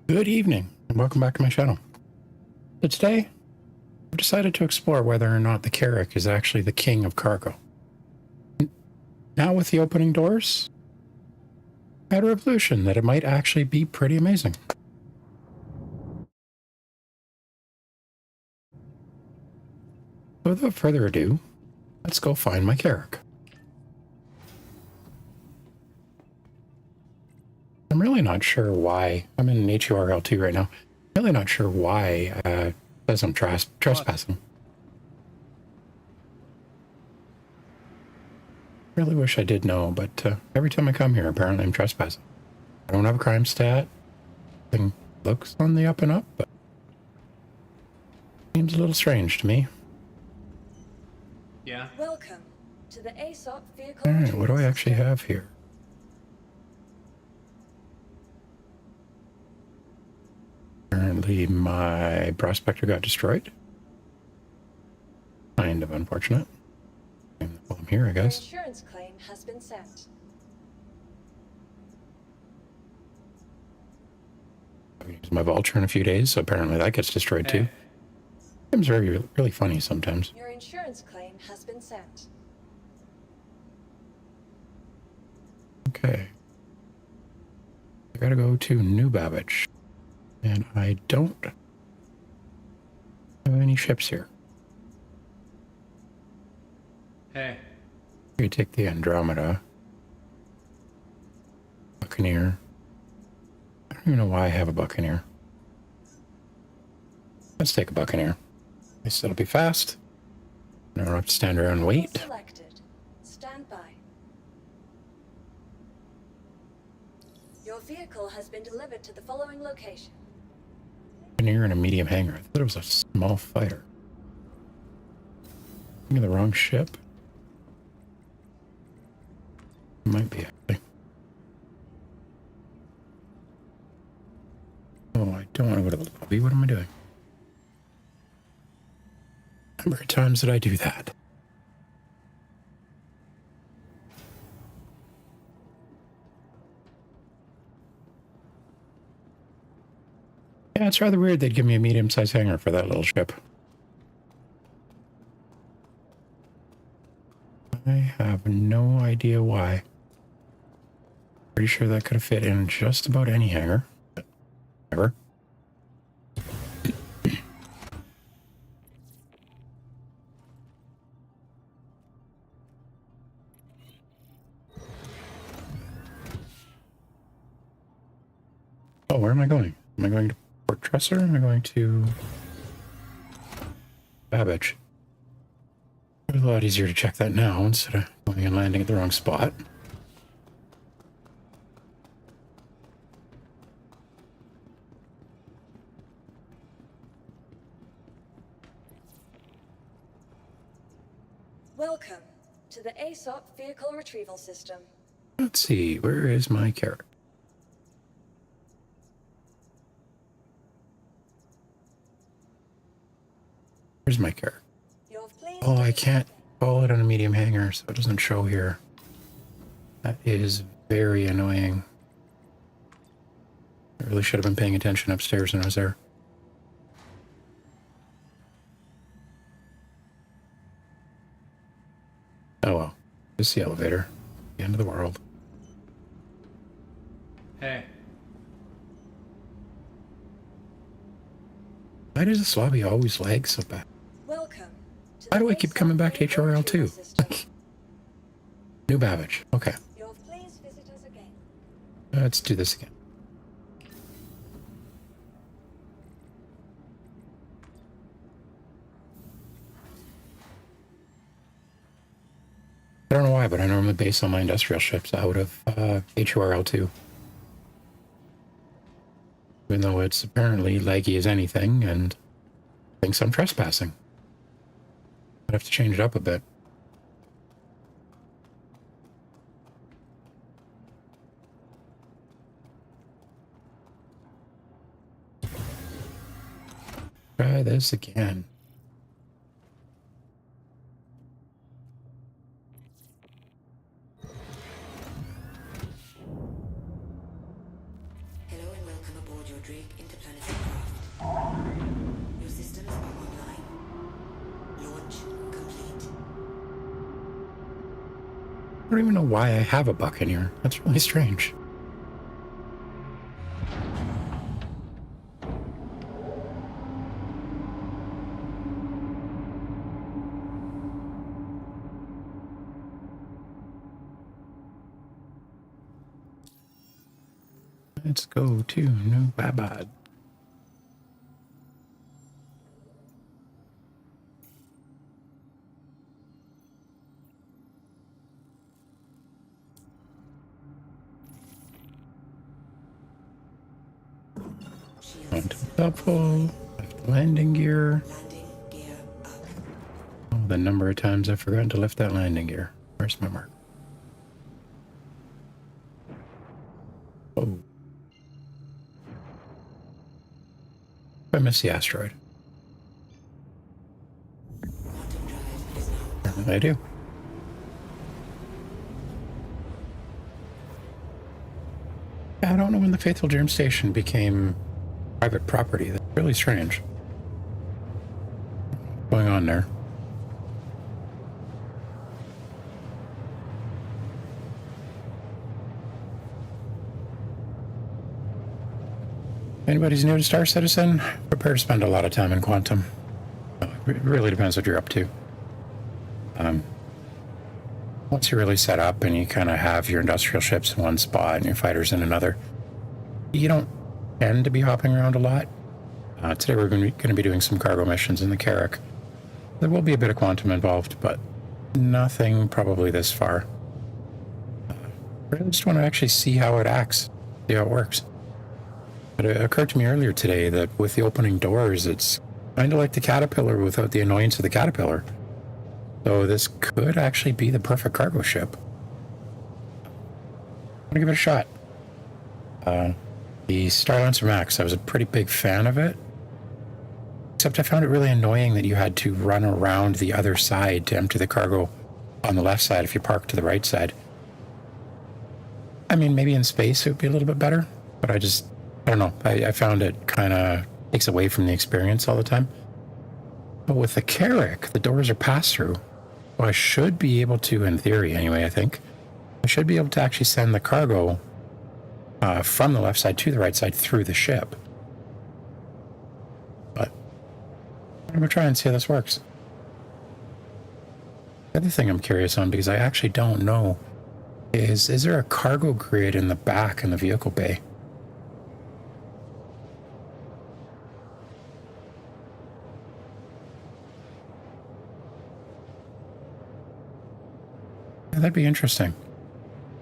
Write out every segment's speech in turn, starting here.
Good evening, and welcome back to my channel. So today, I've decided to explore whether or not the Carrack is actually the king of cargo. Now with the opening doors, I had a revolution that it might actually be pretty amazing. So without further ado, let's go find my Carrack. I'm really not sure why. I'm in HURL2 right now. Really not sure why it says I'm trespassing. Really wish I did know, but every time I come here, apparently I'm trespassing. I don't have a crime stat. Thing looks on the up and up, but seems a little strange to me. Yeah. Welcome to the ASOP vehicle. All right, what do I actually have here? Apparently my prospector got destroyed. Kind of unfortunate. Well, I'm here, I guess. Your insurance claim has been sent. I'm gonna use my vulture in a few days, so apparently that gets destroyed too. Seems really funny sometimes. Your insurance claim has been sent. Okay. I gotta go to New Babbage. And I don't have any ships here. Hey. We take the Andromeda. Buccaneer. I don't even know why I have a Buccaneer. Let's take a Buccaneer. At least it'll be fast. I don't have to stand around and wait. Selected. Stand by. Your vehicle has been delivered to the following location. Buccaneer and a medium hangar. I thought it was a small fighter. Thinking of the wrong ship. Might be actually. Oh, I don't want to go to the lobby. What am I doing? How many times did I do that? Yeah, it's rather weird they'd give me a medium-sized hangar for that little ship. I have no idea why. Pretty sure that could have fit in just about any hangar. But never. Oh, where am I going? Am I going to Port Tressler? Am I going to Babbage? It's a lot easier to check that now instead of going and landing at the wrong spot. Welcome to the ASOP vehicle retrieval system. Let's see, where is my Carrack? Where's my Carrack? Oh, I can't call it on a medium hangar, so it doesn't show here. That is very annoying. I really should have been paying attention upstairs when I was there. Oh well, just the elevator. The end of the world. Hey. Why does this lobby always lag so bad? Welcome. Why do I keep coming back to HRL2? New Babbage. Okay. Please visit us again. Let's do this again. I don't know why, but I normally base all my industrial ships out of HURL2. Even though it's apparently laggy as anything and thinks I'm trespassing. I'd have to change it up a bit. Try this again. Hello and welcome aboard your Drake I don't even know why I have a buck in here. That's really strange. Let's go to New Babbage. Onto the double, left landing gear. Oh, the number of times I've forgotten to lift that landing gear. Where's my mark? Oh. I missed the asteroid. I do. I don't know when the Faithful Germ Station became private property. That's really strange. What's going on there? Anybody's new to Star Citizen? Prepare to spend a lot of time in Quantum. It really depends what you're up to. Once you're really set up and you kind of have your industrial ships in one spot and your fighters in another, you don't tend to be hopping around a lot. Today we're going to be doing some cargo missions in the Carrack. There will be a bit of Quantum involved, but nothing probably this far. Really just want to actually see how it acts, see how it works. But it occurred to me earlier today that with the opening doors, it's kind of like the Caterpillar without the annoyance of the Caterpillar. So this could actually be the perfect cargo ship. I'm gonna give it a shot. The Starlancer Max, I was a pretty big fan of it. Except I found it really annoying that you had to run around the other side to empty the cargo on the left side if you parked to the right side. I mean, maybe in space it would be a little bit better, but I don't know. I found it kind of takes away from the experience all the time. But with the Carrack, the doors are pass-through. So I should be able to, in theory anyway, I think, I should be able to actually send the cargo from the left side to the right side through the ship. But I'm going to try and see how this works. The other thing I'm curious on, because I actually don't know, is there a cargo grid in the back in the vehicle bay? Yeah, that'd be interesting.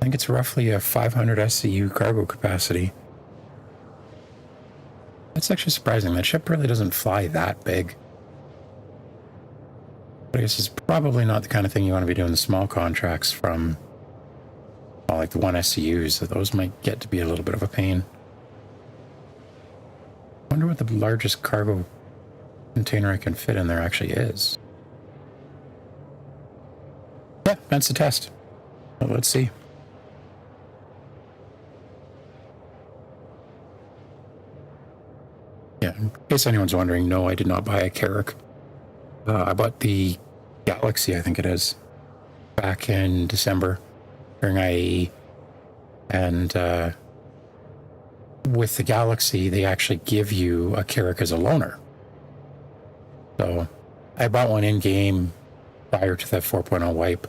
I think it's roughly a 500 SCU cargo capacity. That's actually surprising. That ship really doesn't fly that big. But I guess it's probably not the kind of thing you want to be doing the small contracts from, well, like the 1 SCUs. So those might get to be a little bit of a pain. I wonder what the largest cargo container I can fit in there actually is. Yeah, that's the test. Well, let's see. Yeah, in case anyone's wondering, no, I did not buy a Carrack. I bought the Galaxy, I think it is, back in December during IAE. And with the Galaxy, they actually give you a Carrack as a loaner. So I bought one in-game prior to the 4.0 wipe.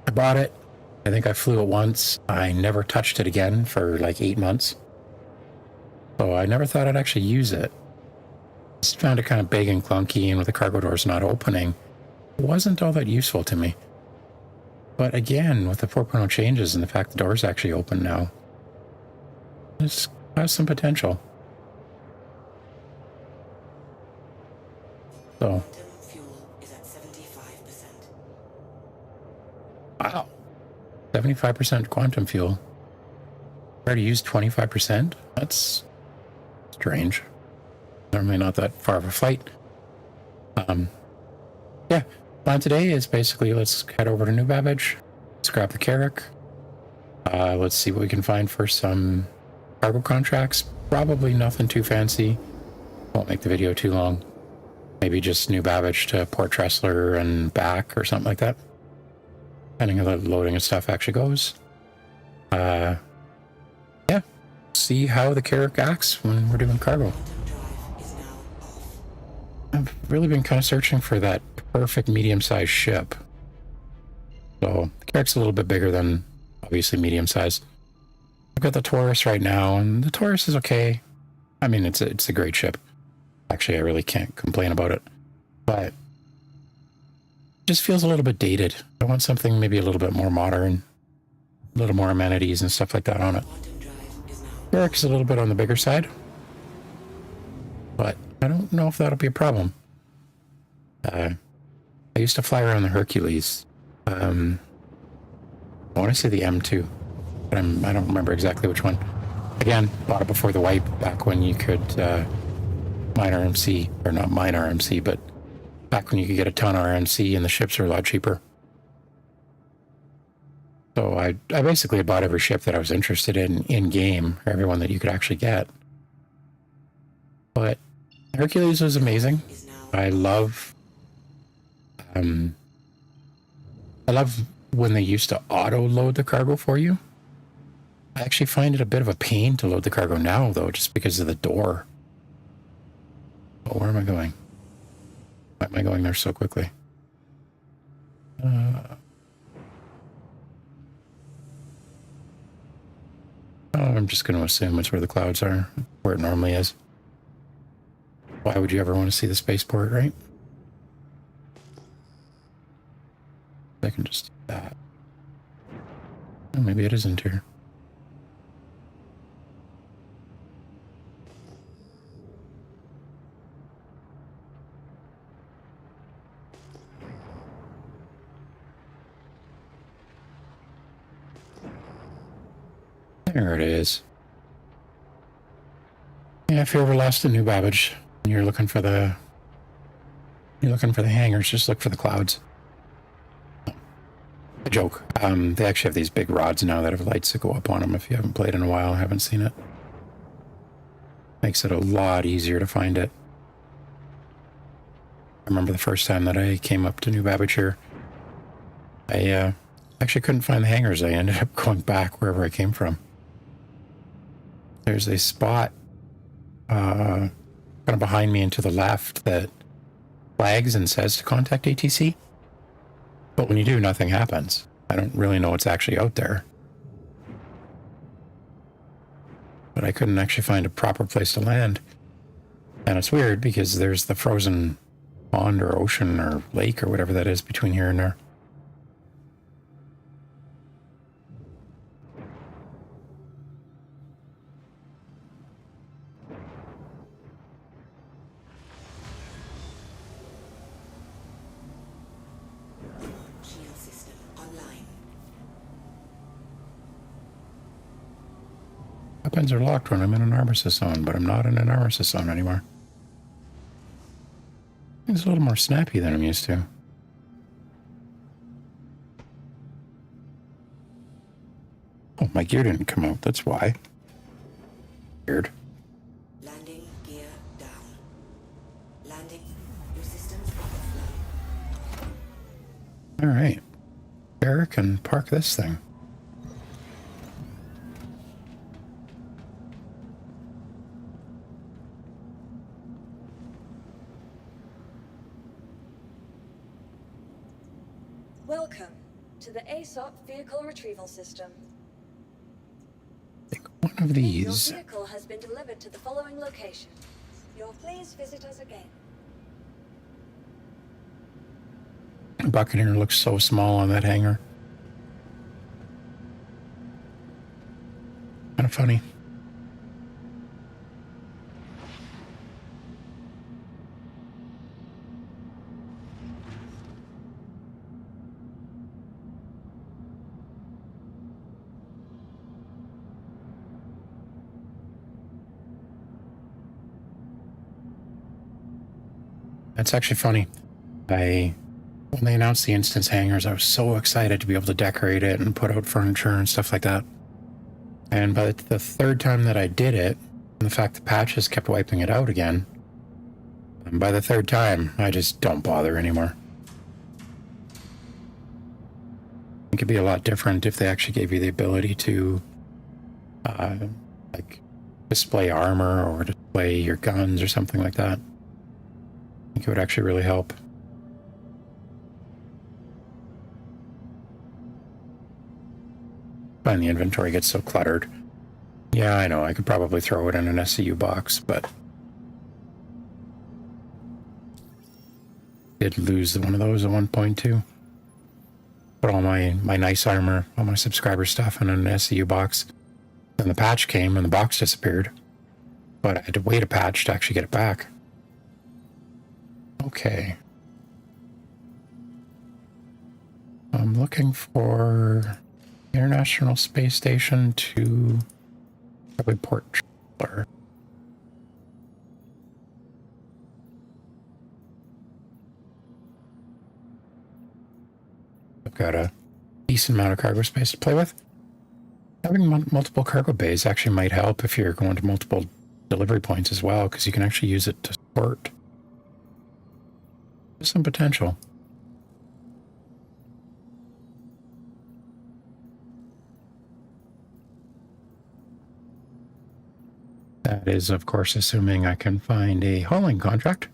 I bought it. I think I flew it once. I never touched it again for like 8 months. So I never thought I'd actually use it. Just found it kind of big and clunky, and with the cargo doors not opening, it wasn't all that useful to me. But again, with the 4.0 changes and the fact the doors actually open now, this has some potential. So. Fuel is at 75%. Wow. 75% quantum fuel. I already used 25%? That's strange. Normally not that far of a flight. Yeah, plan today is basically let's head over to New Babbage, let's grab the Carrack, let's see what we can find for some cargo contracts. Probably nothing too fancy. Won't make the video too long. Maybe just New Babbage to Port Tressler and back or something like that. depending on the loading and stuff actually goes. Yeah, see how the Carrack acts when we're doing cargo. I've really been kind of searching for that perfect medium-sized ship. So the Carrack's a little bit bigger than obviously medium-sized. I've got the Taurus right now, and the Taurus is okay. I mean, it's a great ship. Actually, I really can't complain about it, but it just feels a little bit dated. I want something maybe a little bit more modern, a little more amenities and stuff like that on it. Carrack is a little bit on the bigger side, but I don't know if that'll be a problem. I used to fly around the Hercules. I want to say the M2, but I don't remember exactly which one. Again, bought it before the wipe, back when you could mine RMC, or not mine RMC, but back when you could get a ton of RMC and the ships were a lot cheaper. So I basically bought every ship that I was interested in game, or every one that you could actually get. But Hercules was amazing. I love when they used to auto load the cargo for you. I actually find it a bit of a pain to load the cargo now, though, just because of the door. Oh, where am I going? Why am I going there so quickly? I'm just going to assume it's where the clouds are, where it normally is. Why would you ever want to see the spaceport, right? I can just do that. Oh, maybe it isn't here. There it is. Yeah, if you're ever lost in New Babbage and you're looking for the hangars, just look for the clouds. A joke. They actually have these big rods now that have lights that go up on them. If you haven't played in a while, haven't seen it, makes it a lot easier to find it. I remember the first time that I came up to New Babbage here, I actually couldn't find the hangars. I ended up going back wherever I came from. There's a spot kind of behind me and to the left that flags and says to contact ATC. But when you do, nothing happens. I don't really know what's actually out there. But I couldn't actually find a proper place to land. And it's weird because there's the frozen pond or ocean or lake or whatever that is between here and there. Weapons are locked when I'm in an armistice zone, but I'm not in an armistice zone anymore. It's a little more snappy than I'm used to. Oh, my gear didn't come out, that's why. Weird. Landing gear down. Landing. Your systems overflow. Alright. Carrack and park this thing. Welcome to the ASOP Vehicle Retrieval System. I think one of these. Your vehicle has been delivered to the following location. You'll please visit us again. Buccaneer looks so small on that hangar. Kind of funny. That's actually funny. When they announced the instance hangars, I was so excited to be able to decorate it and put out furniture and stuff like that. And by the third time that I did it, and the fact the patches kept wiping it out again, and by the third time, I just don't bother anymore. I think it'd be a lot different if they actually gave you the ability to, like, display armor or display your guns or something like that. I think it would actually really help. And the inventory gets so cluttered. Yeah, I know. I could probably throw it in an SCU box, but did lose one of those at 1.2. Put all my nice armor, all my subscriber stuff in an SCU box. Then the patch came and the box disappeared. But I had to wait a patch to actually get it back. Okay. I'm looking for International Space Station to probably Port Tressler. I've got a decent amount of cargo space to play with. Having multiple cargo bays actually might help if you're going to multiple delivery points as well, because you can actually use it to sort. There's some potential. That is, of course, assuming I can find a hauling contract.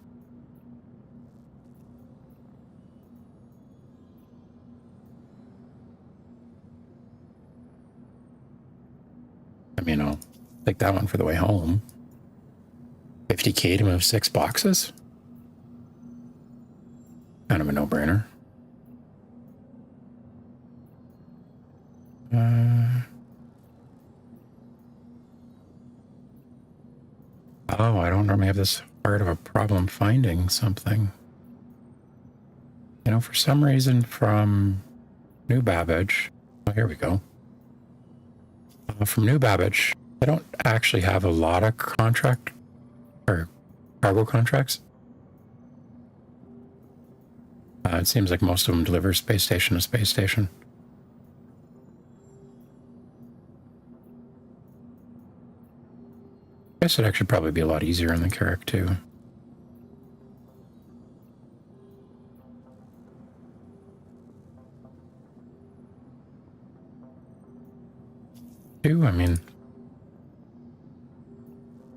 I mean, I'll take that one for the way home. 50K to move 6 boxes? Kind of a no-brainer. Oh, I don't normally have this hard of a problem finding something. You know, for some reason from New Babbage... Oh, here we go. From New Babbage, I don't actually have a lot of contract or cargo contracts. It seems like most of them deliver space station to space station. I guess it'd actually probably be a lot easier in the Carrack too. I mean,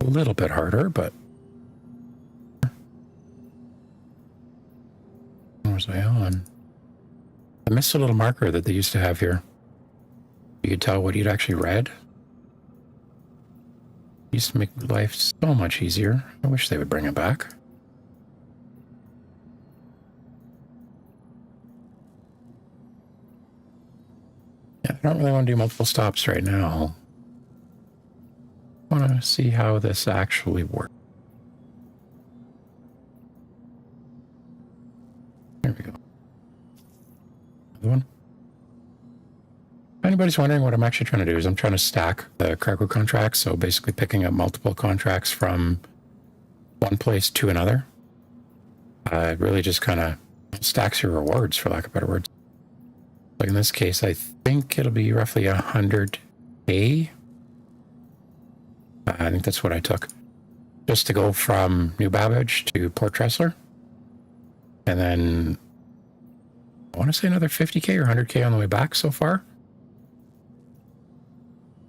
a little bit harder, but what was I on? I missed a little marker that they used to have here. You could tell what you'd actually read. It used to make life so much easier. I wish they would bring it back. Yeah, I don't really want to do multiple stops right now. I want to see how this actually works. There we go. Another one. If anybody's wondering, what I'm actually trying to do is I'm trying to stack the cargo contracts, so basically picking up multiple contracts from one place to another. It really just kind of stacks your rewards, for lack of better words. Like in this case, I think it'll be roughly 100K. I think that's what I took. Just to go from New Babbage to Port Tressler. And then I want to say another 50K or 100K on the way back so far.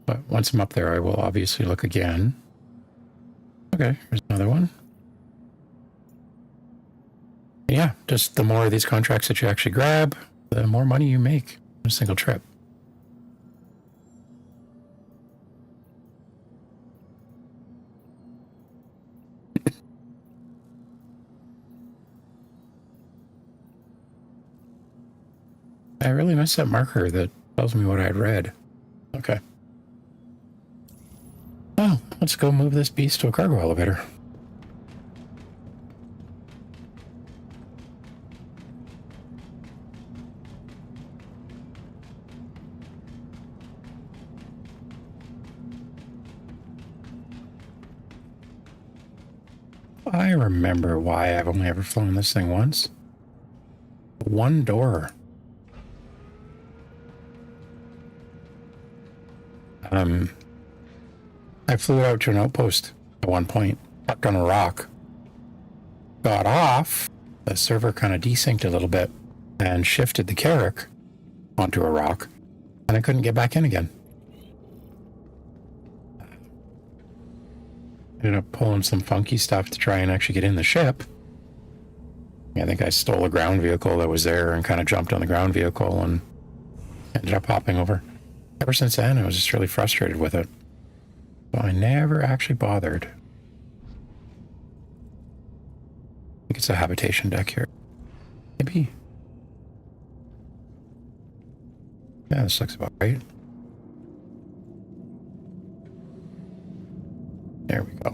But once I'm up there, I will obviously look again. Okay, here's another one. Yeah, just the more of these contracts that you actually grab, the more money you make on a single trip. I really missed that marker that tells me what I'd read. Okay. Well, let's go move this beast to a cargo elevator. I remember why I've only ever flown this thing once. One door. I flew out to an outpost at one point, parked on a rock, got off, the server kind of desynced a little bit and shifted the Carrack onto a rock, and I couldn't get back in again. Ended up pulling some funky stuff to try and actually get in the ship. I think I stole a ground vehicle that was there and kind of jumped on the ground vehicle and ended up hopping over. Ever since then, I was just really frustrated with it. So I never actually bothered. I think it's a habitation deck here. Maybe. Yeah, this looks about right. There we go.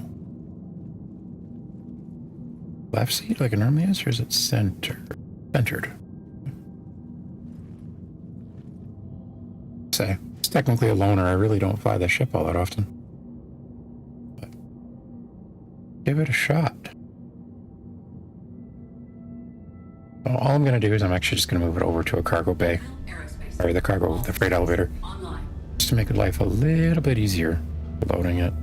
Left seat like it normally is, or is it centered? Say, it's technically a loner. I really don't fly the ship all that often. But give it a shot. Well, all I'm going to do is I'm actually just going to move it over to a cargo bay. Or the freight elevator. Just to make life a little bit easier loading it.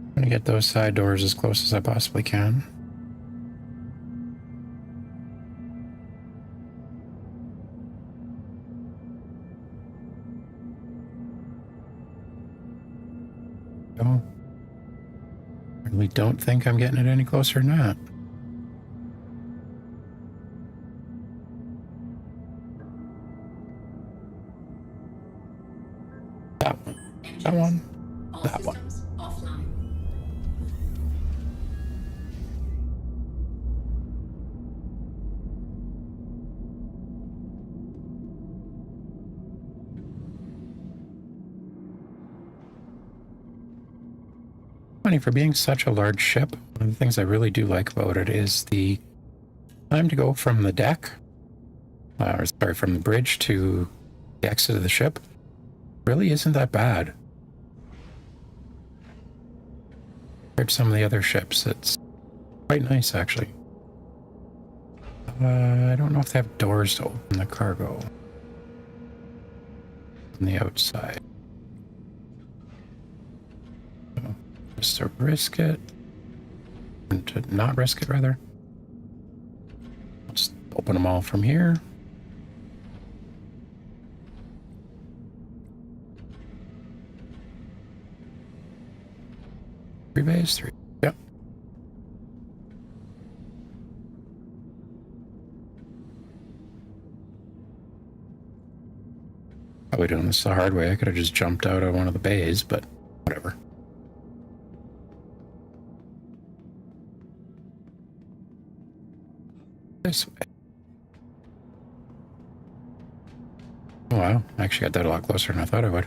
I'm gonna get those side doors as close as I possibly can. Oh, I really don't think I'm getting it any closer than that. That one. That one. That one. Funny, for being such a large ship, one of the things I really do like about it is the time to go from the deck, from the bridge to the exit of the ship really isn't that bad. Compared to some of the other ships, it's quite nice, actually. I don't know if they have doors to open the cargo on the outside. So, just to risk it, and to not risk it, rather. Just open them all from here. Three bays, three. Yep. Probably doing this the hard way. I could have just jumped out of one of the bays, but whatever. This way. Oh, wow. I actually got that a lot closer than I thought I would.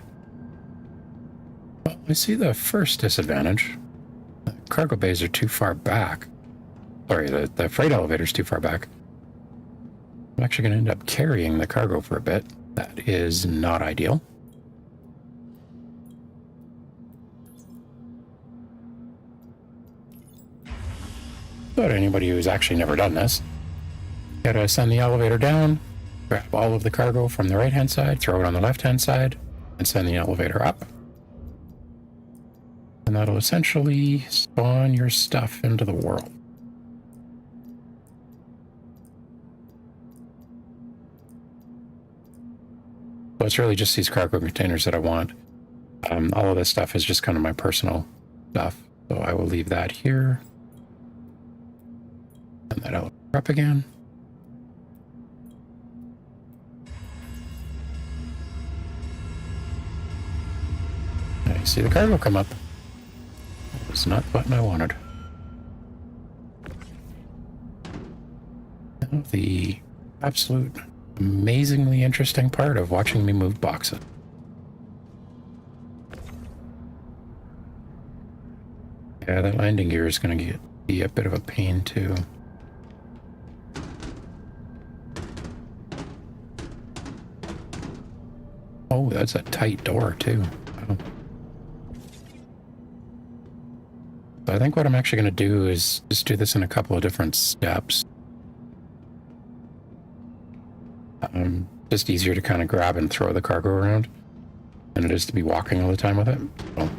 Well, I see the first disadvantage. The cargo bays are too far back. Sorry, the freight elevator's too far back. I'm actually going to end up carrying the cargo for a bit. That is not ideal. But anybody who's actually never done this, gotta send the elevator down, grab all of the cargo from the right-hand side, throw it on the left-hand side, and send the elevator up. And that'll essentially spawn your stuff into the world. So it's really just these cargo containers that I want. All of this stuff is just kind of my personal stuff. So I will leave that here. And that elevator up again. I see the cargo come up. That was not the button I wanted. Now the absolute amazingly interesting part of watching me move boxes. Yeah, that landing gear is going to be a bit of a pain too. Oh, that's a tight door too. Wow. So I think what I'm actually going to do is just do this in a couple of different steps. Just easier to kind of grab and throw the cargo around than it is to be walking all the time with it. So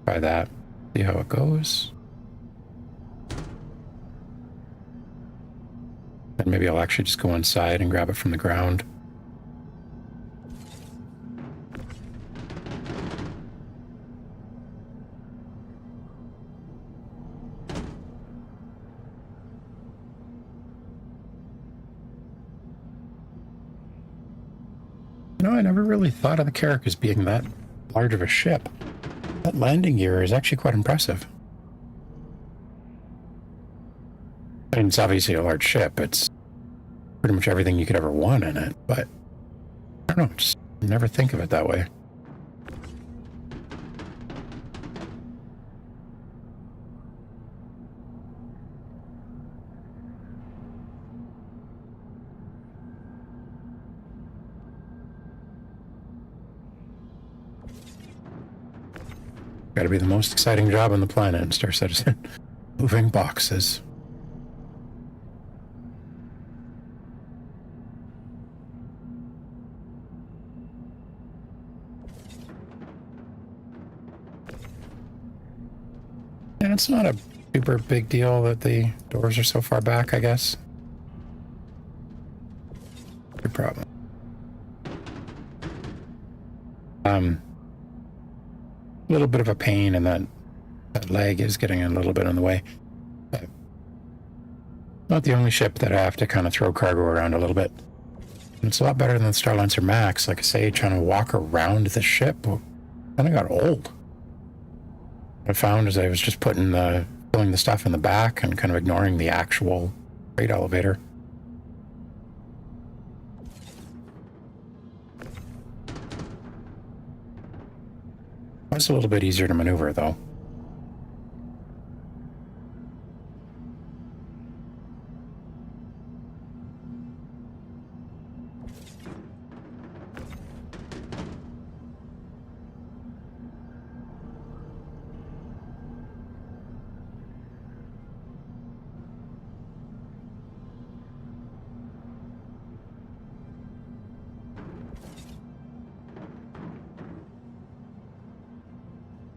try that, see how it goes. And maybe I'll actually just go inside and grab it from the ground. You know, I never really thought of the Carrack as being that large of a ship. That landing gear is actually quite impressive. I mean, it's obviously a large ship. It's pretty much everything you could ever want in it, but I don't know, just never think of it that way. Gotta be the most exciting job on the planet in Star Citizen. Moving boxes. Yeah, it's not a super big deal that the doors are so far back, I guess. Good problem. A little bit of a pain, and that leg is getting a little bit in the way. But not the only ship that I have to kind of throw cargo around a little bit. And it's a lot better than the Starlancer Max. Like I say, trying to walk around the ship kind of got old. What I found is I was just filling the stuff in the back and kind of ignoring the actual freight elevator. It's a little bit easier to maneuver, though.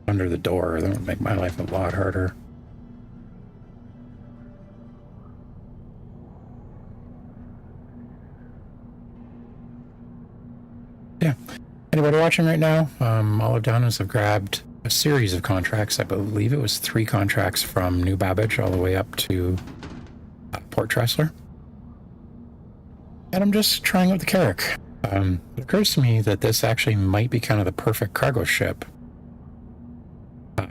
Under the door, that would make my life a lot harder. Yeah. Anybody watching right now? All I've done is I've grabbed a series of contracts. I believe it was 3 contracts from New Babbage all the way up to Port Tressler. And I'm just trying out the Carrack. It occurs to me that this actually might be kind of the perfect cargo ship.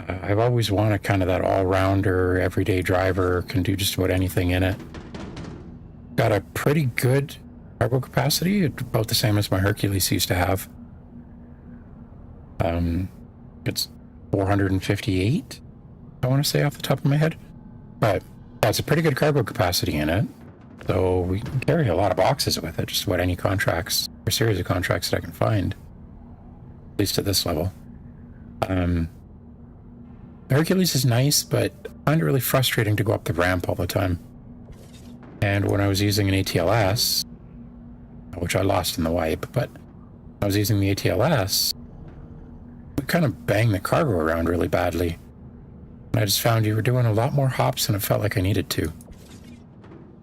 I've always wanted kind of that all-rounder, everyday driver, can do just about anything in it. Got a pretty good cargo capacity, about the same as my Hercules used to have. It's 458, I want to say off the top of my head. But that's a pretty good cargo capacity in it. So we can carry a lot of boxes with it, just about any contracts, or series of contracts that I can find. At least at this level. Hercules is nice, but I find it really frustrating to go up the ramp all the time. And when I was using an ATLS, which I lost in the wipe, but I was using the ATLS, we kind of banged the cargo around really badly. And I just found you were doing a lot more hops than it felt like I needed to.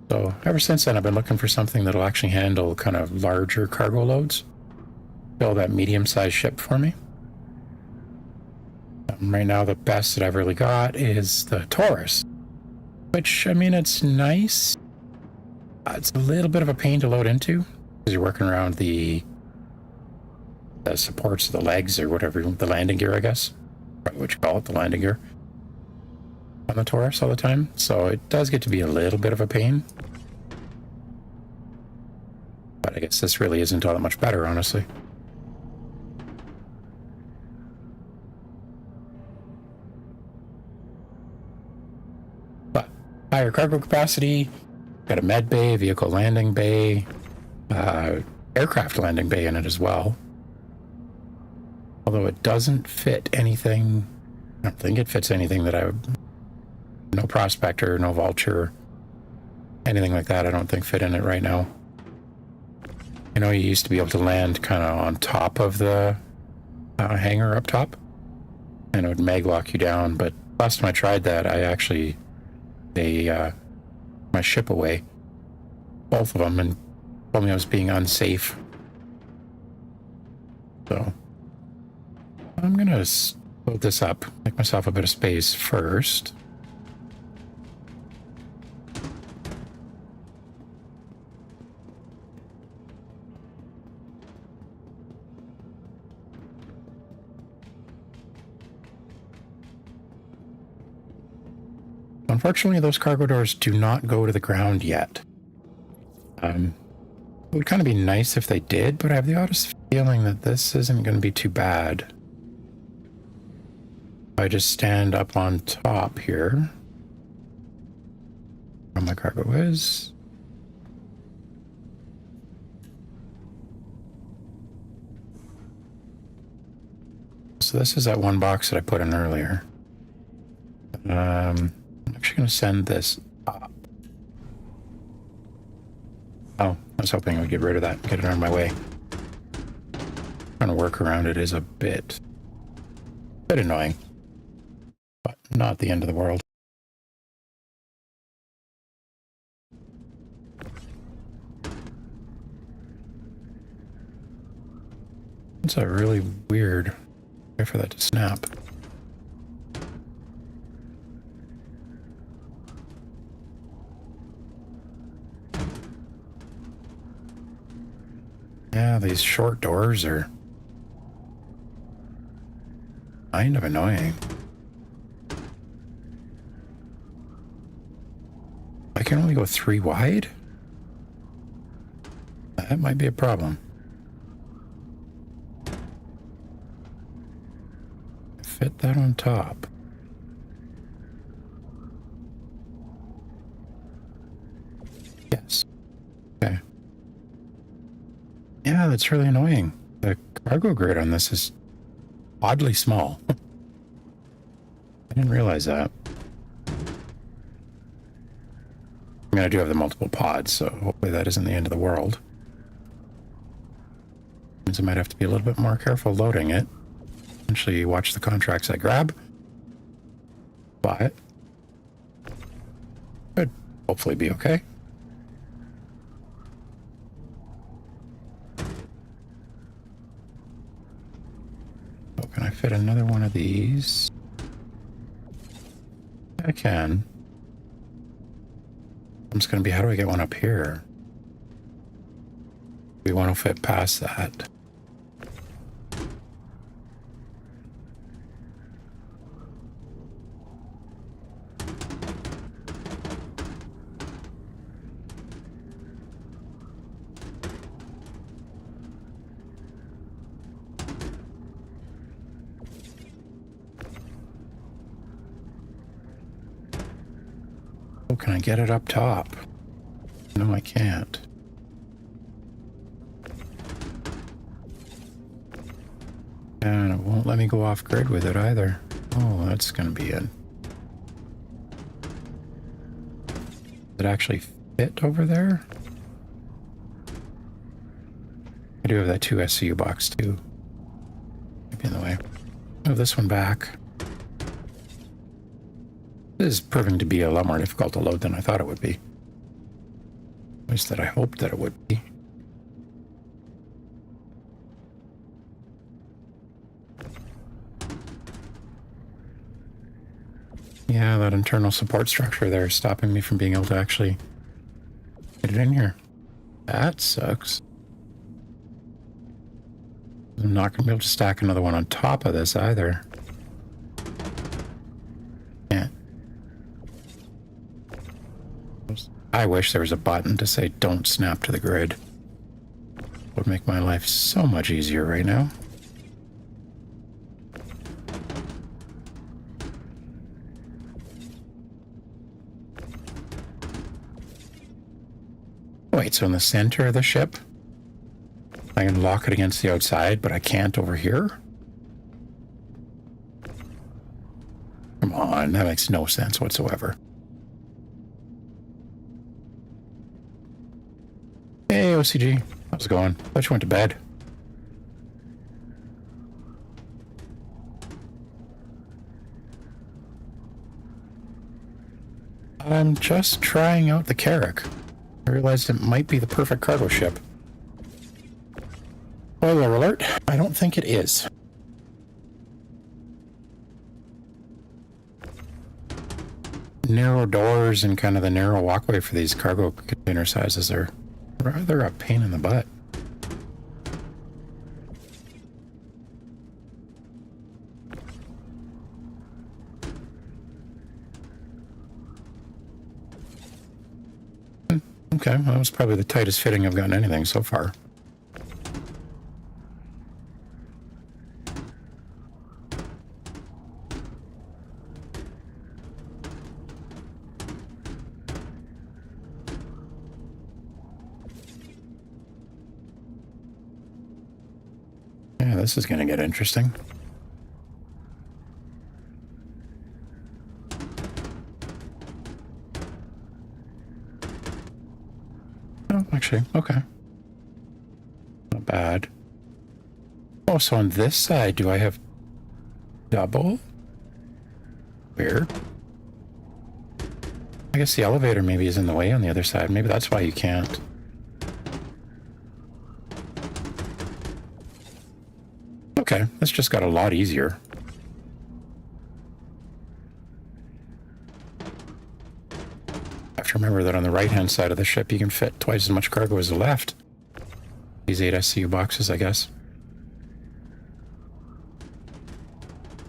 So ever since then, I've been looking for something that'll actually handle kind of larger cargo loads. Build that medium-sized ship for me. Right now, the best that I've really got is the Taurus, which, I mean, it's nice. It's a little bit of a pain to load into because you're working around the supports of the legs or whatever, the landing gear, I guess. Probably what you call it, the landing gear on the Taurus all the time. So it does get to be a little bit of a pain. But I guess this really isn't all that much better, honestly. Higher cargo capacity, got a med bay, vehicle landing bay, aircraft landing bay in it as well. Although it doesn't fit anything, I don't think it fits anything that I would, no Prospector, no Vulture, anything like that I don't think fit in it right now. I know you used to be able to land kind of on top of the hangar up top, and it would mag lock you down, but last time I tried that, I actually, my ship away, both of them, and told me I was being unsafe. So I'm gonna load this up, make myself a bit of space first. Unfortunately, those cargo doors do not go to the ground yet. It would kind of be nice if they did, but I have the oddest feeling that this isn't going to be too bad. If I just stand up on top here, where my cargo is. So this is that one box that I put in earlier. I'm actually going to send this up. Oh, I was hoping I would get rid of that and get it out of my way. Trying to work around it is a bit annoying, but not the end of the world. It's a really weird way for that to snap. Yeah, these short doors are kind of annoying. I can only go 3 wide? That might be a problem. Fit that on top. Yes. Okay. Yeah, that's really annoying. The cargo grid on this is oddly small. I didn't realize that. I mean, I do have the multiple pods, so hopefully that isn't the end of the world. Means I might have to be a little bit more careful loading it. Eventually watch the contracts I grab. But could hopefully be okay. Oh, can I fit another one of these? I can. I'm just going to be, how do I get one up here? We want to fit past that. Oh, can I get it up top? No, I can't. And it won't let me go off grid with it either. Oh, that's going to be it. Does it actually fit over there? I do have that 2 SCU box too. Maybe in the way. Move this one back. This is proving to be a lot more difficult to load than I thought it would be. At least that I hoped that it would be. Yeah, that internal support structure there is stopping me from being able to actually get it in here. That sucks. I'm not going to be able to stack another one on top of this either. Can't. I wish there was a button to say don't snap to the grid. It would make my life so much easier right now. Wait, so in the center of the ship, I can lock it against the outside, but I can't over here? Come on, that makes no sense whatsoever. Hey, OCG. How's it going? Thought you went to bed. I'm just trying out the Carrack. I realized it might be the perfect cargo ship. Spoiler alert, I don't think it is. Narrow doors and kind of the narrow walkway for these cargo container sizes are rather a pain in the butt. Okay, well, that was probably the tightest fitting I've gotten anything so far. Yeah, this is going to get interesting. Oh, actually, okay. Not bad. Oh, so on this side, do I have double? Weird. I guess the elevator maybe is in the way on the other side. Maybe that's why you can't. Okay, this just got a lot easier. I have to remember that on the right-hand side of the ship, you can fit twice as much cargo as the left. These 8 SCU boxes, I guess.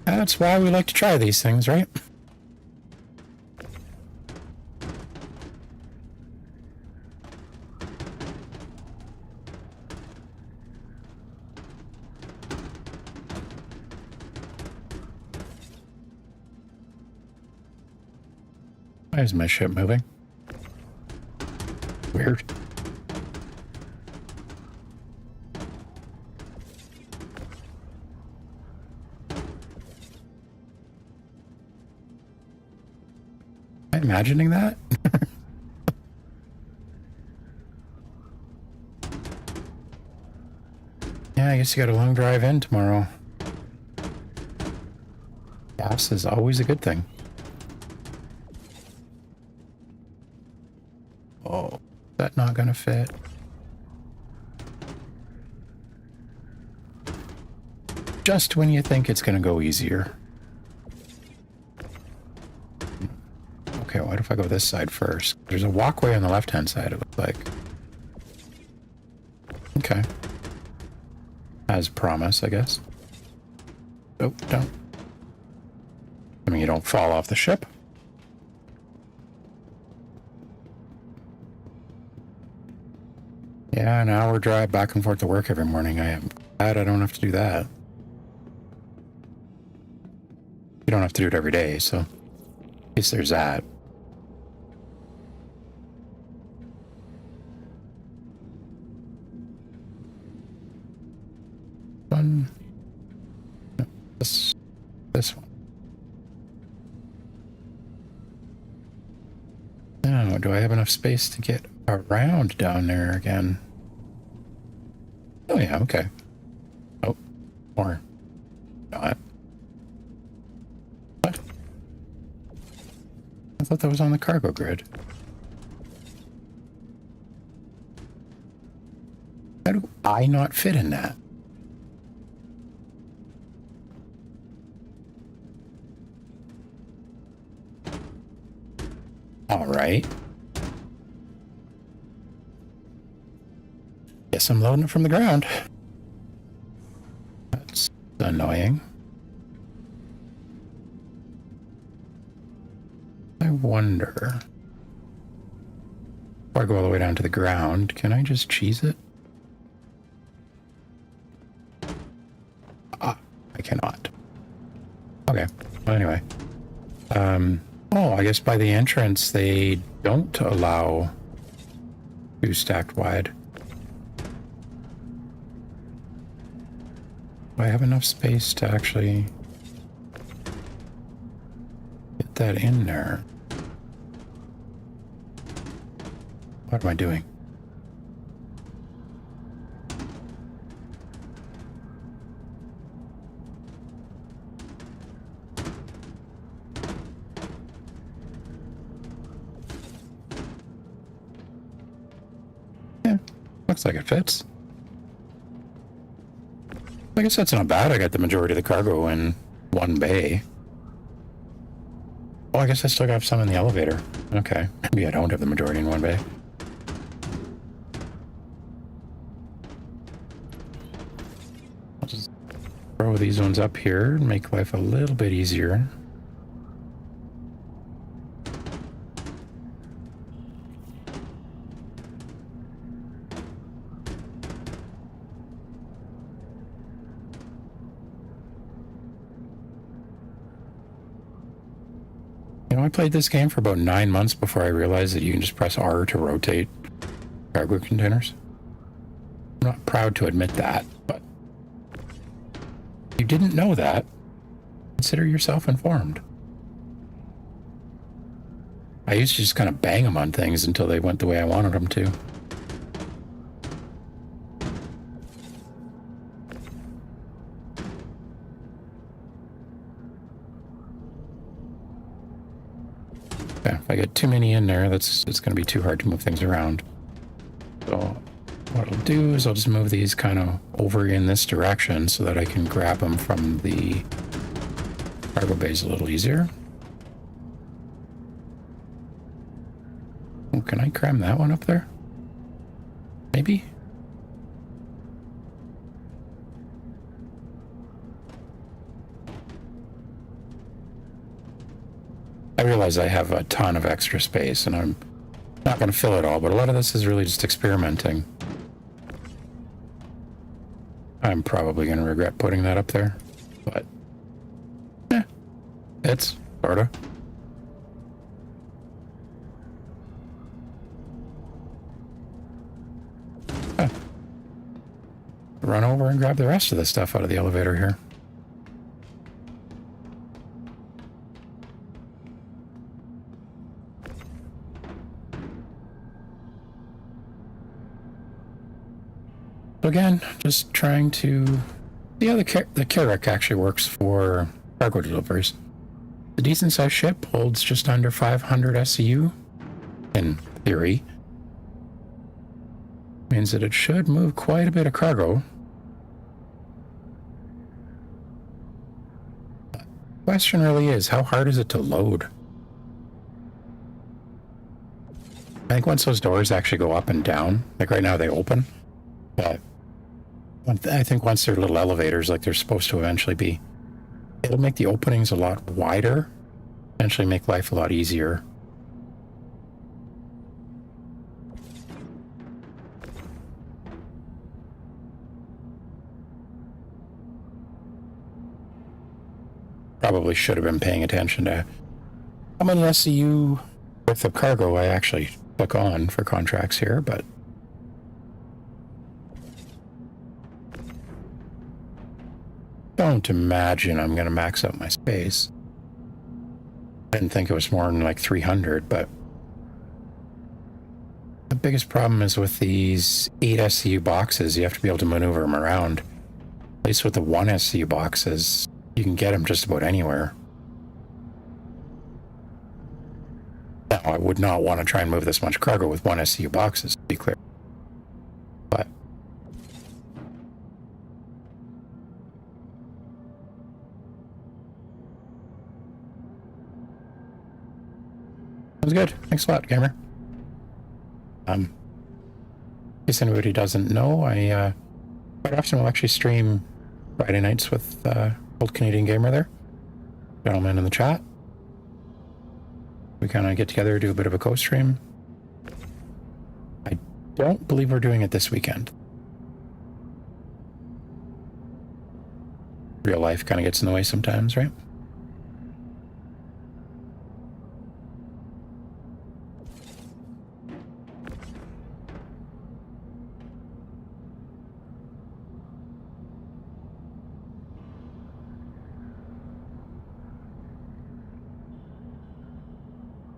That's why we like to try these things, right? Why is my ship moving? Weird. Am I imagining that? Yeah, I guess you got a long drive in tomorrow. Gas is always a good thing. Oh, is that not gonna fit? Just when you think it's gonna go easier. Okay, what if I go this side first? There's a walkway on the left-hand side, it looks like. Okay. As promised, I guess. Oh, don't. I mean, you don't fall off the ship. Yeah, an hour drive back and forth to work every morning. I am glad I don't have to do that. You don't have to do it every day, so at least there's that. One. No, this one. Now, do I have enough space to get around down there again? Oh yeah, okay. Oh, or not. What? I thought that was on the cargo grid. How do I not fit in that? All right. Guess I'm loading it from the ground. That's annoying. I wonder. Before I go all the way down to the ground, can I just cheese it? Ah, I cannot. Okay. Well, anyway. Oh, I guess by the entrance they don't allow 2 stacked wide. Do I have enough space to actually get that in there? What am I doing? Looks like it fits. I guess that's not bad. I got the majority of the cargo in one bay. Well, I guess I still got some in the elevator. Okay. Maybe I don't have the majority in one bay. I'll just throw these ones up here and make life a little bit easier. I played this game for about 9 months before I realized that you can just press R to rotate cargo containers. I'm not proud to admit that, but if you didn't know that, consider yourself informed. I used to just kind of bang them on things until they went the way I wanted them to. Okay, if I get too many in there, it's going to be too hard to move things around. So what I'll do is I'll just move these kind of over in this direction so that I can grab them from the cargo bays a little easier. Oh, can I cram that one up there? Maybe? I realize I have a ton of extra space and I'm not going to fill it all, but a lot of this is really just experimenting. I'm probably going to regret putting that up there, but it's sorta. Run over and grab the rest of the stuff out of the elevator here. So again, just trying to... Yeah, the Carrack actually works for cargo deliveries. The decent-sized ship holds just under 500 SCU, in theory. Means that it should move quite a bit of cargo. The question really is, how hard is it to load? I think once those doors actually go up and down, like right now they open, but I think once they're little elevators like they're supposed to eventually be, it'll make the openings a lot wider, eventually make life a lot easier. Probably should have been paying attention to how many SCU worth of cargo I actually took on for contracts here, but don't imagine I'm going to max out my space. I didn't think it was more than like 300, but the biggest problem is with these 8 SCU boxes, you have to be able to maneuver them around. At least with the 1 SCU boxes, you can get them just about anywhere. Now, I would not want to try and move this much cargo with 1 SCU boxes, to be clear. But sounds good. Thanks a lot, gamer. In case anybody doesn't know, I quite often will actually stream Friday nights with Old Canadian Gamer there. Gentleman in the chat. We kind of get together, do a bit of a co-stream. I don't believe we're doing it this weekend. Real life kind of gets in the way sometimes, right?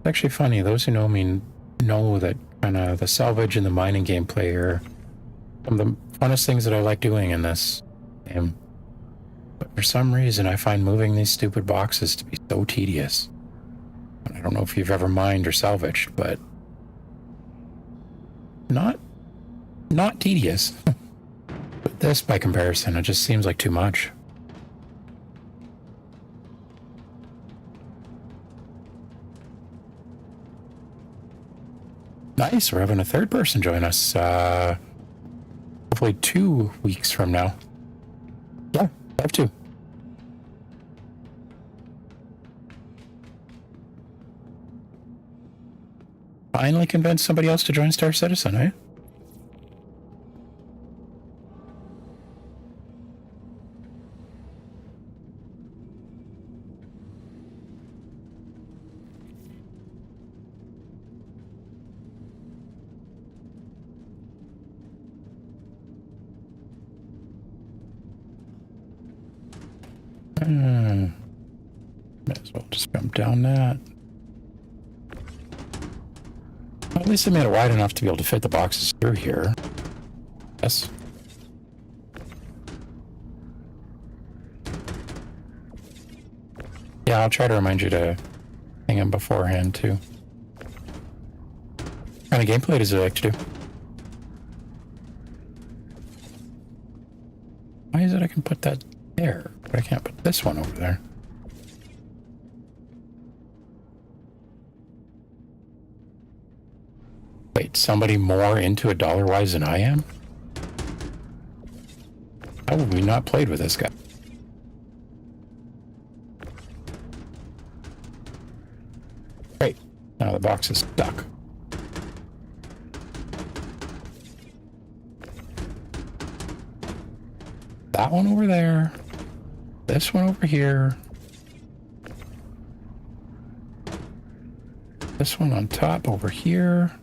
Actually funny, those who know me know that kind of the salvage and the mining gameplay are some of the funnest things that I like doing in this game. But for some reason I find moving these stupid boxes to be so tedious. I don't know if you've ever mined or salvaged, but not not tedious. But this, by comparison, it just seems like too much. Nice, we're having a third person join us. Hopefully 2 weeks from now. Yeah, I have 2. Finally convinced somebody else to join Star Citizen, eh? Might as well just jump down that. Well, at least I made it wide enough to be able to fit the boxes through here. Yes. Yeah, I'll try to remind you to hang them beforehand, too. What kind of gameplay does it like to do? Why is it I can put that there, but I can't put this one over there? Wait, somebody more into it dollar-wise than I am? How have we not played with this guy? Great. Now the box is stuck. That one over there. This one over here. This one on top over here.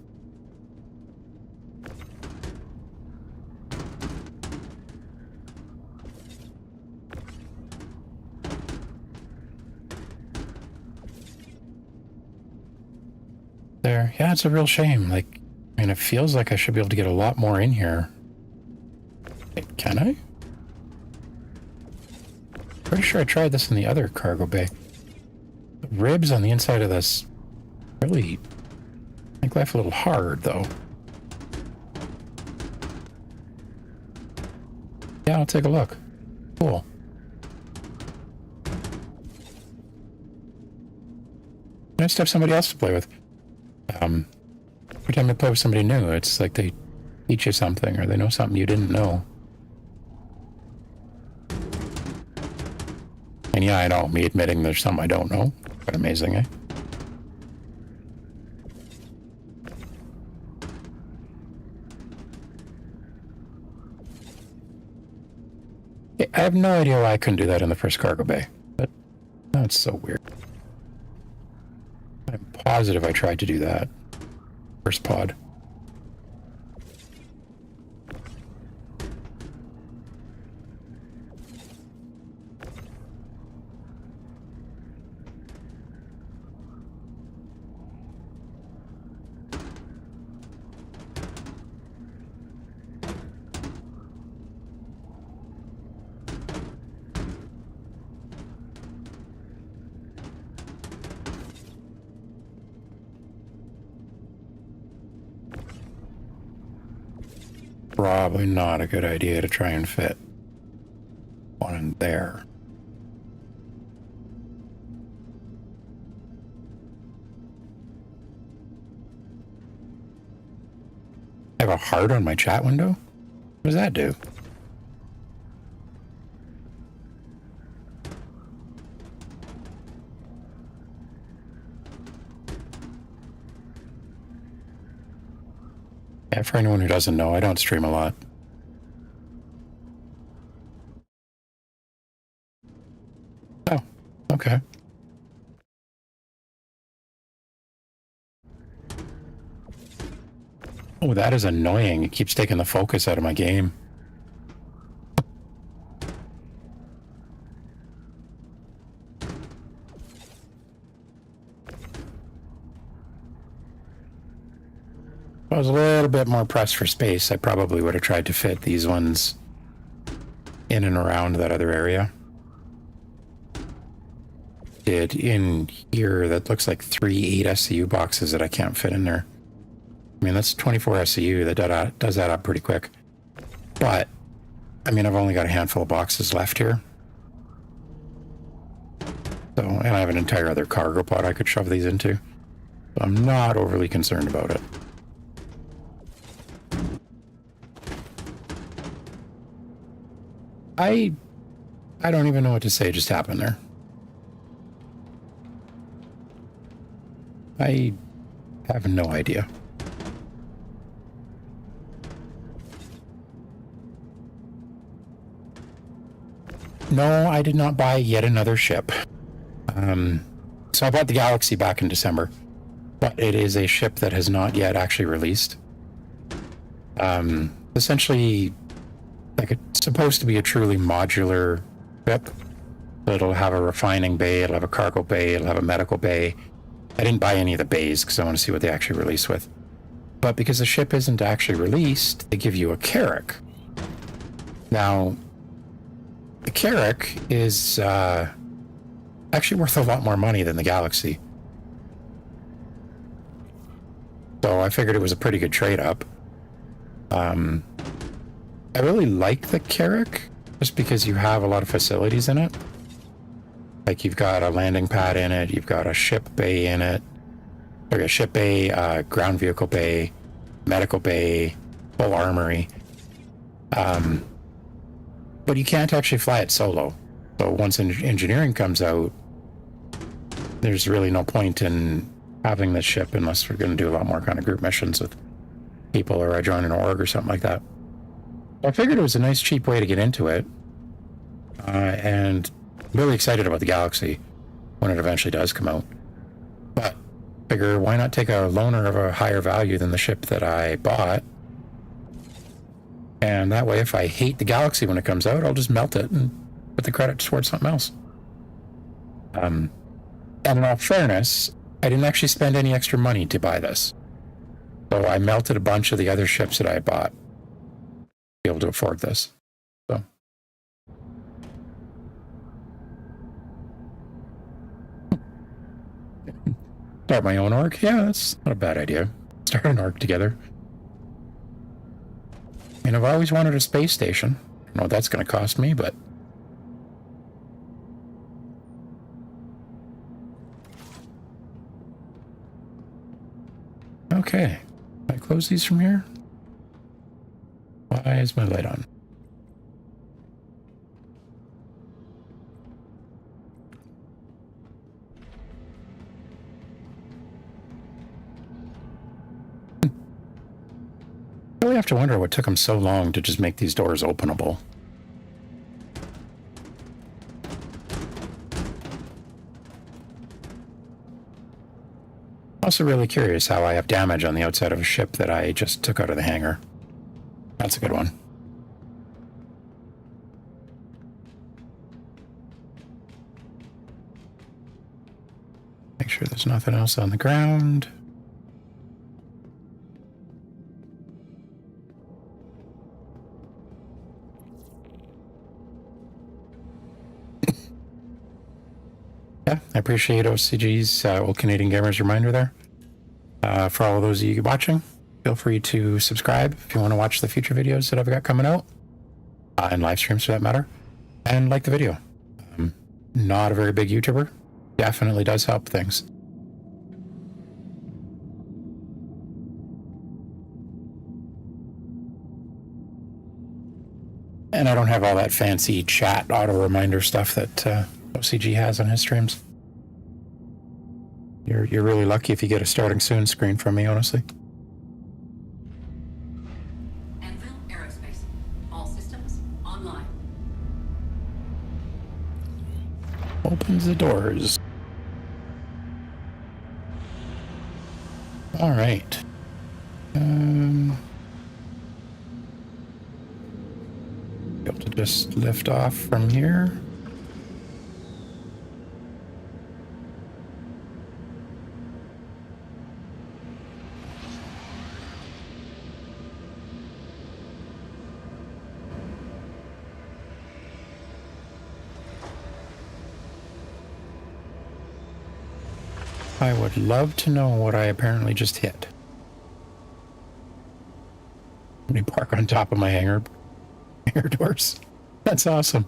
There. Yeah, it's a real shame. Like, I mean, it feels like I should be able to get a lot more in here. Wait, can I? Pretty sure I tried this in the other cargo bay. The ribs on the inside of this really make life a little hard, though. Yeah, I'll take a look. Cool. Nice to have somebody else to play with. Every time I play with somebody new, it's like they teach you something or they know something you didn't know. And yeah, I know, me admitting there's something I don't know. Quite amazing, eh? Yeah, I have no idea why I couldn't do that in the first cargo bay, but that's so weird. I'm positive I tried to do that. First pod. Probably not a good idea to try and fit one in there. I have a heart on my chat window? What does that do? Yeah, for anyone who doesn't know, I don't stream a lot. Oh, okay. Oh, that is annoying. It keeps taking the focus out of my game. If I was a little bit more pressed for space, I probably would have tried to fit these ones in and around that other area. In here, that looks like 3 8 SCU boxes that I can't fit in there. I mean, that's 24 SCU. That does add up pretty quick. But, I mean, I've only got a handful of boxes left here. So, and I have an entire other cargo pod I could shove these into. So I'm not overly concerned about it. I don't even know what to say just happened there. I have no idea. No, I did not buy yet another ship. So I bought the Galaxy back in December, but it is a ship that has not yet actually released. Essentially, like, it's supposed to be a truly modular ship. It'll have a refining bay, it'll have a cargo bay, it'll have a medical bay. I didn't buy any of the bays because I want to see what they actually release with. But because the ship isn't actually released, they give you a Carrack. Now, the Carrack is actually worth a lot more money than the Galaxy. So I figured it was a pretty good trade-up. I really like the Carrack just because you have a lot of facilities in it. Like, you've got a landing pad in it, you've got a ship bay in it, or a ship bay, ground vehicle bay, medical bay, full armory. But you can't actually fly it solo. So once engineering comes out, there's really no point in having this ship unless we're going to do a lot more kind of group missions with people, or I join an org or something like that. I figured it was a nice, cheap way to get into it. And I'm really excited about the Galaxy when it eventually does come out. But figure, why not take a loaner of a higher value than the ship that I bought? And that way, if I hate the Galaxy when it comes out, I'll just melt it and put the credit towards something else. And in all fairness, I didn't actually spend any extra money to buy this. So I melted a bunch of the other ships that I bought to be able to afford this. So. Start my own org? Yeah, that's not a bad idea. Start an org together. I mean, I've always wanted a space station. I don't know what that's going to cost me, but... Okay. Can I close these from here? Why is my light on? I really have to wonder what took them so long to just make these doors openable. Also really curious how I have damage on the outside of a ship that I just took out of the hangar. That's a good one. Make sure there's nothing else on the ground. Yeah, I appreciate OCG's Old Canadian Gamers reminder there. For all of those of you watching, feel free to subscribe if you want to watch the future videos that I've got coming out, and live streams for that matter, and like the video. I'm not a very big YouTuber. Definitely does help things. And I don't have all that fancy chat auto reminder stuff that OCG has on his streams. You're really lucky if you get a starting soon screen from me, honestly. Anvil Aerospace. All systems online. Opens the doors. All right. Be able to just lift off from here. I would love to know what I apparently just hit. They park on top of my hangar doors. That's awesome.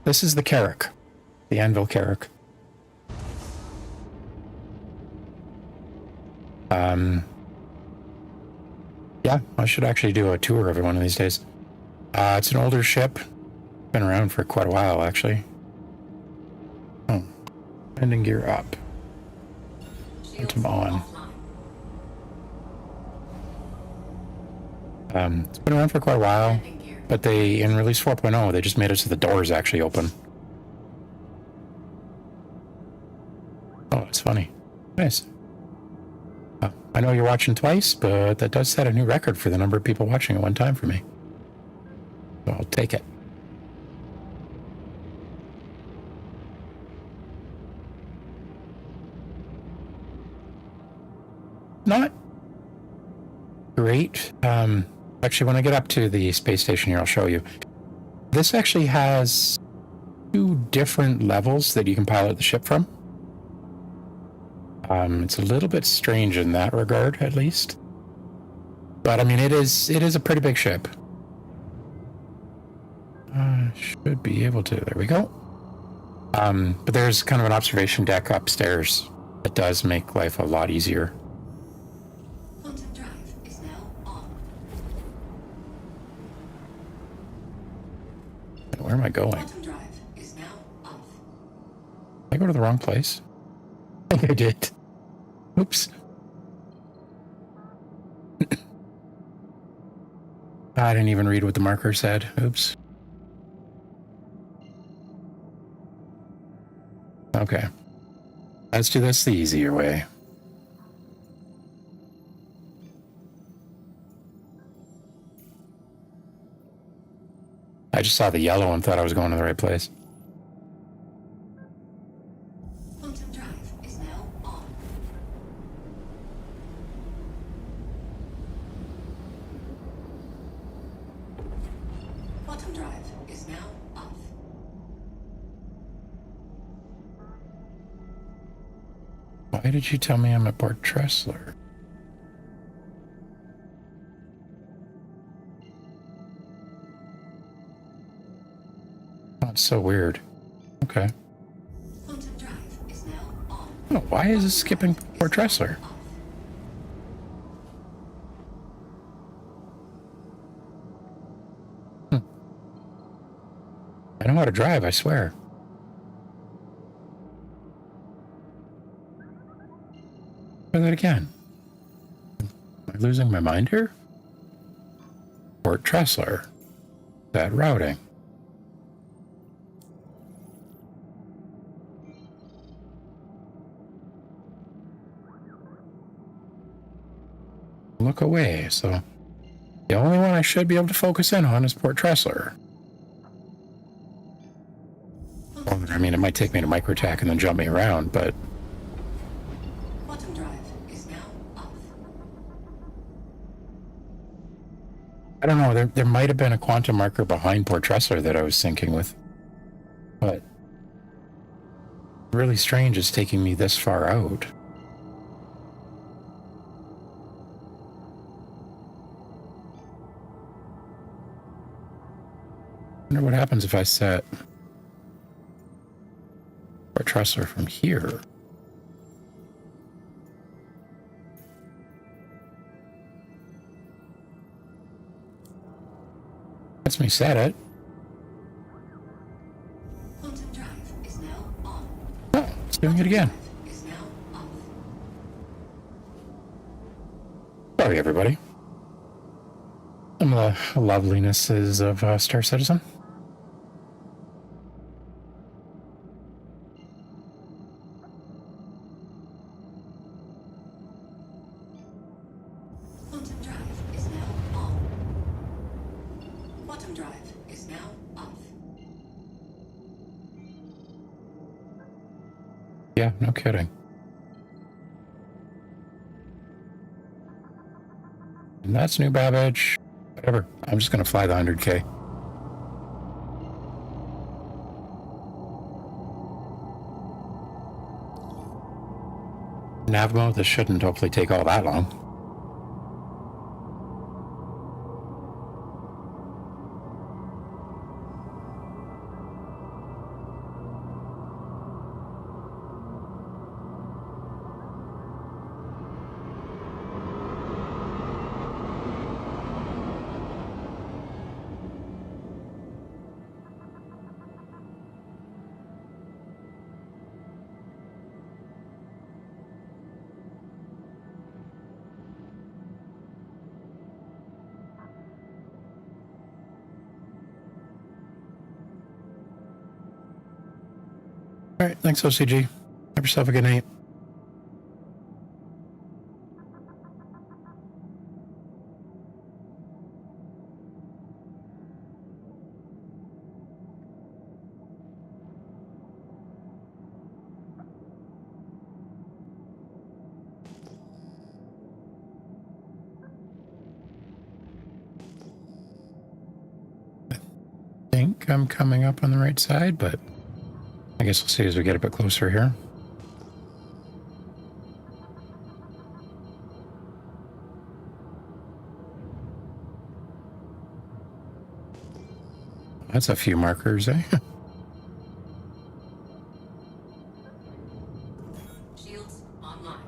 This is the Carrack. The Anvil Carrack. Yeah, I should actually do a tour of it one of these days. It's an older ship. Been around for quite a while, actually. Oh. Landing gear up. Momentum on. It's been around for quite a while, but they, in release 4.0, they just made it so the doors actually open. Oh, it's funny. Nice. I know you're watching twice, but that does set a new record for the number of people watching at one time for me. So I'll take it. Not great. Actually, when I get up to the space station here, I'll show you. This actually has 2 different levels that you can pilot the ship from. It's a little bit strange in that regard, at least. But I mean, it is a pretty big ship. Should be able to. There we go. But there's kind of an observation deck upstairs that does make life a lot easier. Quantum drive is now on. Where am I going? Quantum drive is now off. Did I go to the wrong place? I think I did. Oops. I didn't even read what the marker said. Oops. Okay. Let's do this the easier way. I just saw the yellow and thought I was going to the right place. Quantum drive is now on. Quantum drive is now off. Why did you tell me I'm at Port Tressler? That's so weird. Okay. Quantum drive is now on. Oh, why is it skipping Port Tressler? I know how to drive, I swear. Try that again. Am I losing my mind here? Port Tressler. That routing. Look away, so the only one I should be able to focus in on is Port Tressler. Well, I mean, it might take me to micro-attack and then jump me around, but Quantum drive is now off. I don't know. There might have been a quantum marker behind Port Tressler that I was syncing with, but really strange it's taking me this far out. I wonder what happens if I set Port Tressler from here. Lets me set it. Quantum drive is now on. Oh, it's doing it again. Is now off. Sorry, everybody. Some of the lovelinesses of Star Citizen. Quantum drive is now on. Quantum drive is now off. Yeah, no kidding. And that's new Babbage. Whatever. I'm just going to fly the 100K. Nav mode, this shouldn't hopefully take all that long. All right, thanks, OCG. Have yourself a good night. I think I'm coming up on the right side, but I guess we'll see as we get a bit closer here. That's a few markers, eh? Shields online.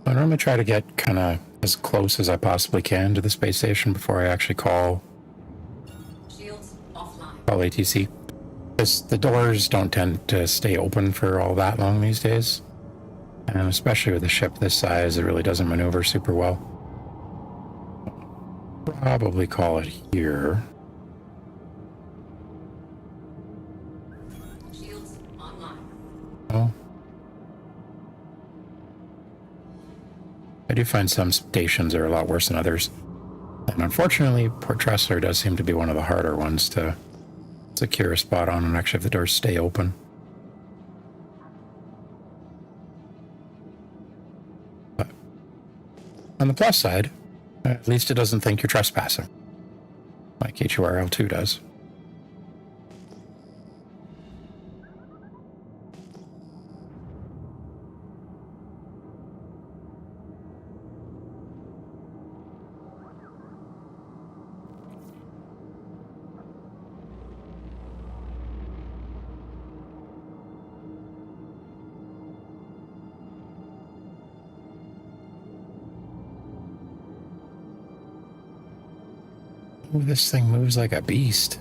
I normally try to get kind of as close as I possibly can to the space station before I actually call Shields offline. ATC. Because the doors don't tend to stay open for all that long these days. And especially with a ship this size, it really doesn't maneuver super well. Probably call it here. Shields online. Oh. I do find some stations are a lot worse than others. And unfortunately, Port Tressler does seem to be one of the harder ones to secure a spot on, and actually if the doors stay open. But on the plus side, at least it doesn't think you're trespassing, like HURL2 does. Ooh, this thing moves like a beast.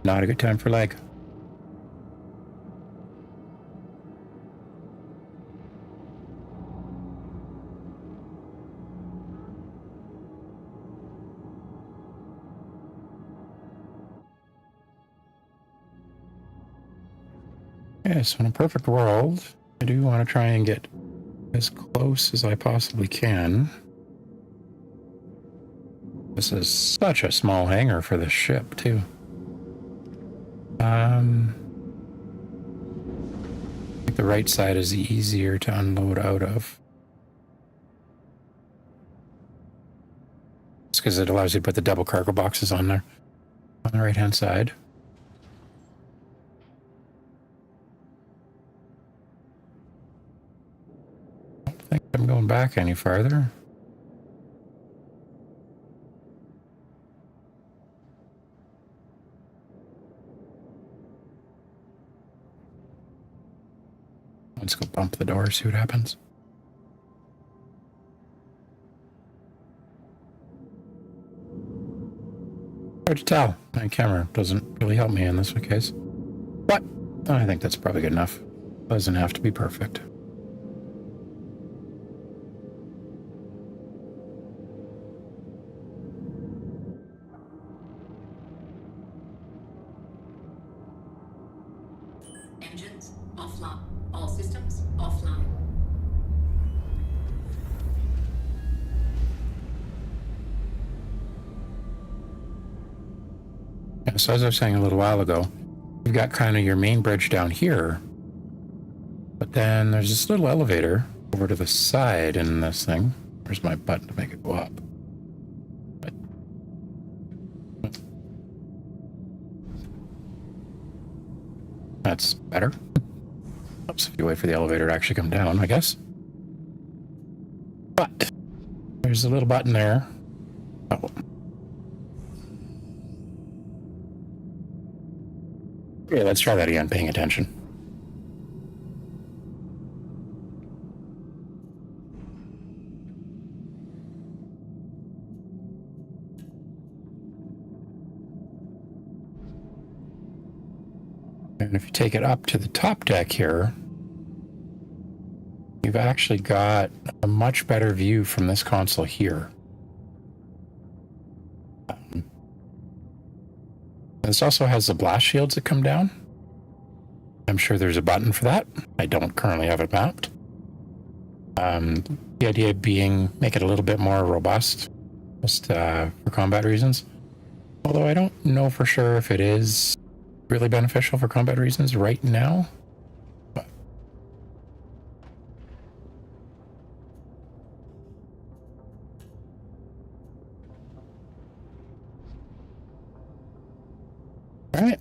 Not a good time for lag. Yeah, so in a perfect world, I do want to try and get as close as I possibly can. This is such a small hangar for the ship, too. I think the right side is easier to unload out of. It's because it allows you to put the double cargo boxes on there, on the right-hand side. I don't think I'm going back any farther. Let's go bump the door, see what happens. Hard to tell. My camera doesn't really help me in this case. But I think that's probably good enough. Doesn't have to be perfect. Engines offline. All systems offline. Yeah, so as I was saying a little while ago, you've got kind of your main bridge down here, but then there's this little elevator over to the side in this thing. Where's my button to make it go up? But, that's better. Oops, if you wait for the elevator to actually come down, I guess. But there's a little button there. Oh. Okay, let's try that again, paying attention. And if you take it up to the top deck here, you've actually got a much better view from this console here. This also has the blast shields that come down. I'm sure there's a button for that. I don't currently have it mapped. The idea being make it a little bit more robust, just for combat reasons. Although I don't know for sure if it is really beneficial for combat reasons right now. But all right,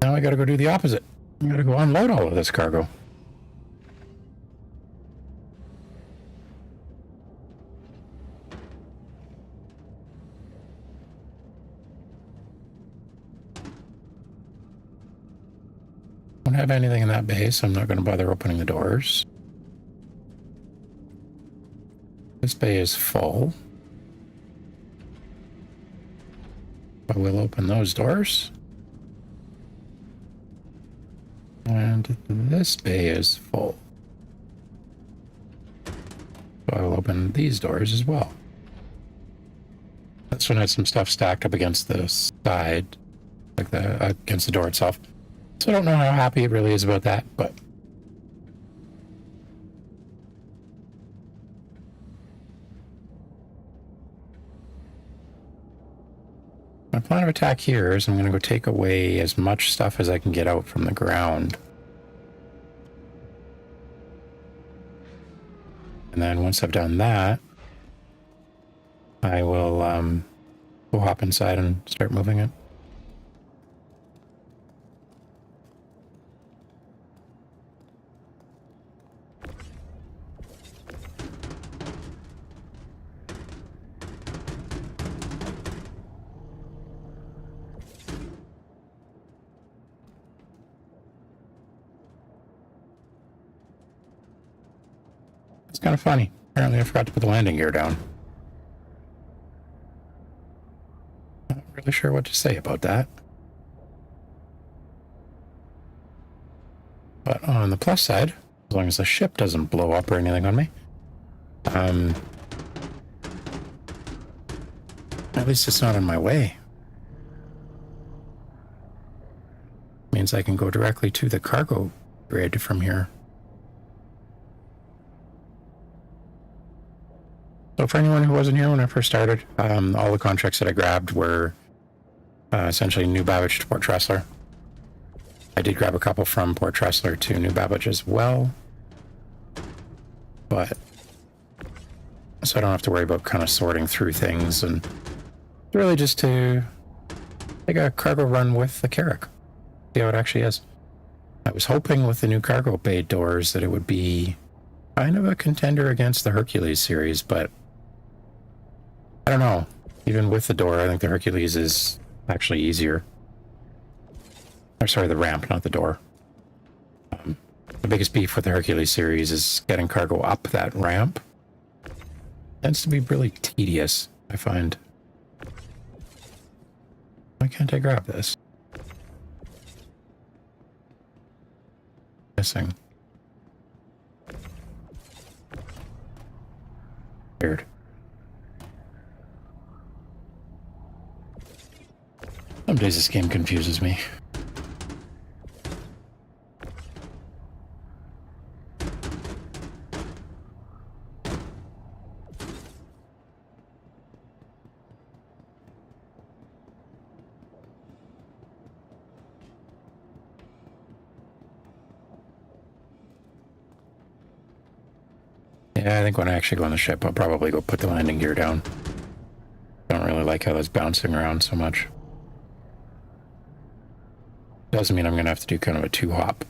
now I gotta go do the opposite. I gotta go unload all of this cargo. Don't have anything in that bay, so I'm not going to bother opening the doors. This bay is full. I will open those doors. And this bay is full. So I will open these doors as well. This one had some stuff stacked up against the side, like against the door itself. So I don't know how happy it really is about that, but my plan of attack here is I'm going to go take away as much stuff as I can get out from the ground. And then once I've done that, I will go hop inside and start moving it. It's kind of funny. Apparently I forgot to put the landing gear down. Not really sure what to say about that. But on the plus side, as long as the ship doesn't blow up or anything on me, at least it's not in my way. Means I can go directly to the cargo grid from here. So for anyone who wasn't here when I first started, all the contracts that I grabbed were essentially New Babbage to Port Tressler. I did grab a couple from Port Tressler to New Babbage as well. But so I don't have to worry about kind of sorting through things, and really just to take a cargo run with the Carrack. See how it actually is. I was hoping with the new cargo bay doors that it would be kind of a contender against the Hercules series, but I don't know. Even with the door, I think the Hercules is actually easier. Or sorry, the ramp, not the door. The biggest beef with the Hercules series is getting cargo up that ramp. Tends to be really tedious, I find. Why can't I grab this? Missing. Weird. Some days this game confuses me. Yeah, I think when I actually go on the ship, I'll probably go put the landing gear down. Don't really like how that's bouncing around so much. Doesn't mean I'm going to have to do kind of a two-hop.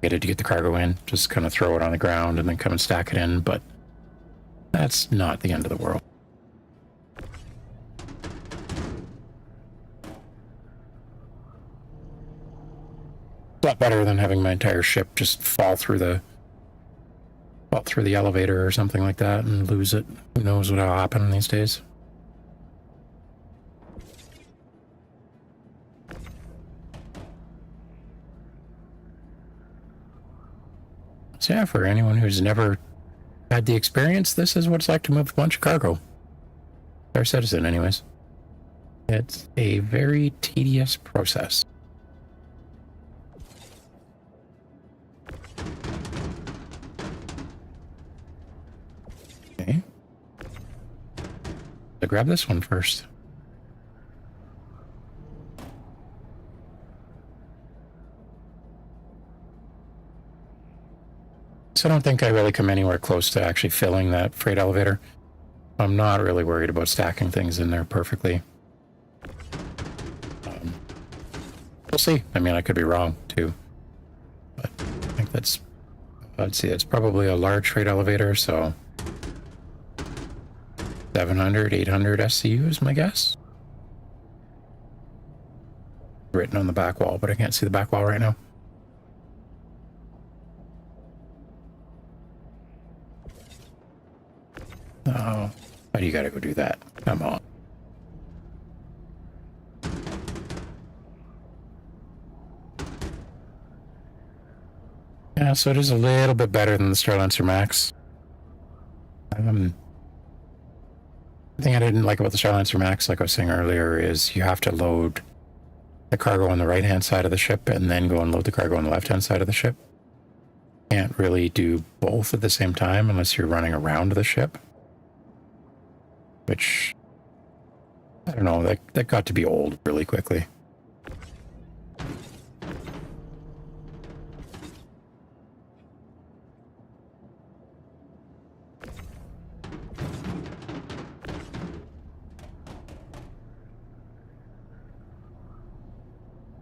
Get it to get the cargo in, just kind of throw it on the ground and then come and stack it in, but that's not the end of the world. lot better than having my entire ship just fall through the elevator or something like that and lose it. Who knows what'll happen these days. So yeah, for anyone who's never had the experience, this is what it's like to move a bunch of cargo. Our citizen, anyways. It's a very tedious process. Okay. So grab this one first. So I don't think I really come anywhere close to actually filling that freight elevator. I'm not really worried about stacking things in there perfectly. We'll see. I mean, I could be wrong too. But I think that's, let's see, it's probably a large freight elevator, so 700, 800 SCU is my guess. Written on the back wall, but I can't see the back wall right now. Oh, why do you gotta go do that? Come on. Yeah, so it is a little bit better than the Starlancer Max. The thing I didn't like about the Starlancer Max, like I was saying earlier, is you have to load the cargo on the right-hand side of the ship and then go and load the cargo on the left-hand side of the ship. Can't really do both at the same time unless you're running around the ship. Which, I don't know, that got to be old really quickly.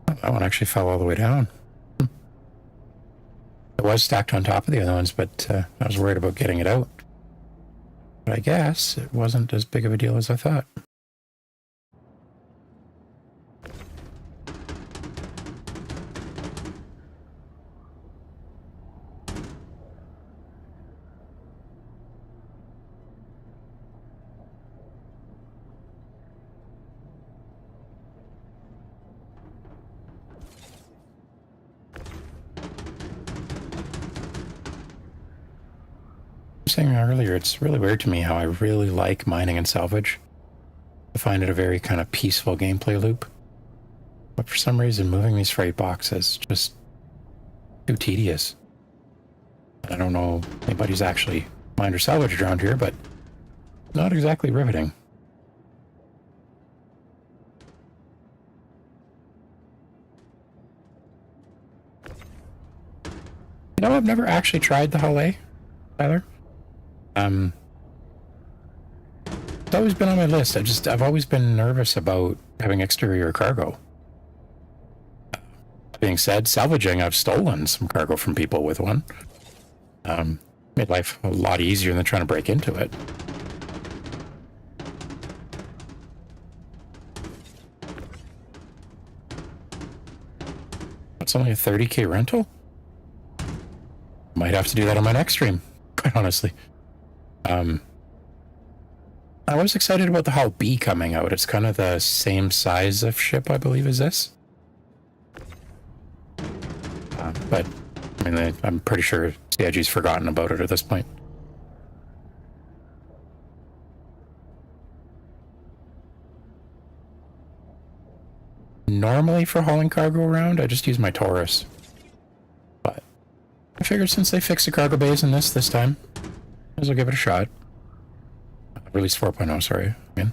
That one actually fell all the way down. It was stacked on top of the other ones, but I was worried about getting it out. But I guess it wasn't as big of a deal as I thought. Saying earlier, it's really weird to me how I really like mining and salvage. I find it a very kind of peaceful gameplay loop. But for some reason, moving these freight boxes just too tedious. I don't know if anybody's actually mined or salvaged around here, but not exactly riveting. You know, I've never actually tried the Hull A, Tyler. It's always been on my list. I've always been nervous about having exterior cargo. That being said, salvaging, I've stolen some cargo from people with one. Made life a lot easier than trying to break into it. It's only a 30K rental? Might have to do that on my next stream, quite honestly. I was excited about the Hull B coming out. It's kind of the same size of ship, I believe, as this. But, I mean, I'm pretty sure CIG's forgotten about it at this point. Normally for hauling cargo around, I just use my Taurus. But I figured since they fixed the cargo bays in this time, I will give it a shot. Release 4.0, sorry. Again.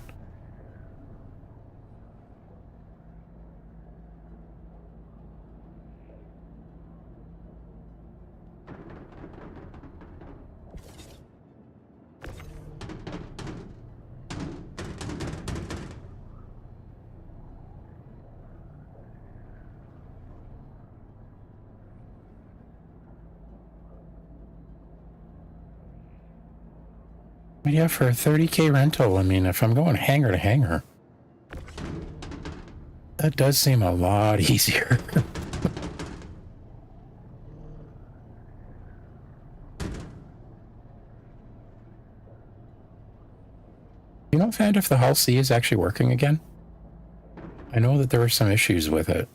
But yeah, for a 30K rental, I mean, if I'm going hangar to hangar, that does seem a lot easier. offhand if the Hull C is actually working again? I know that there were some issues with it.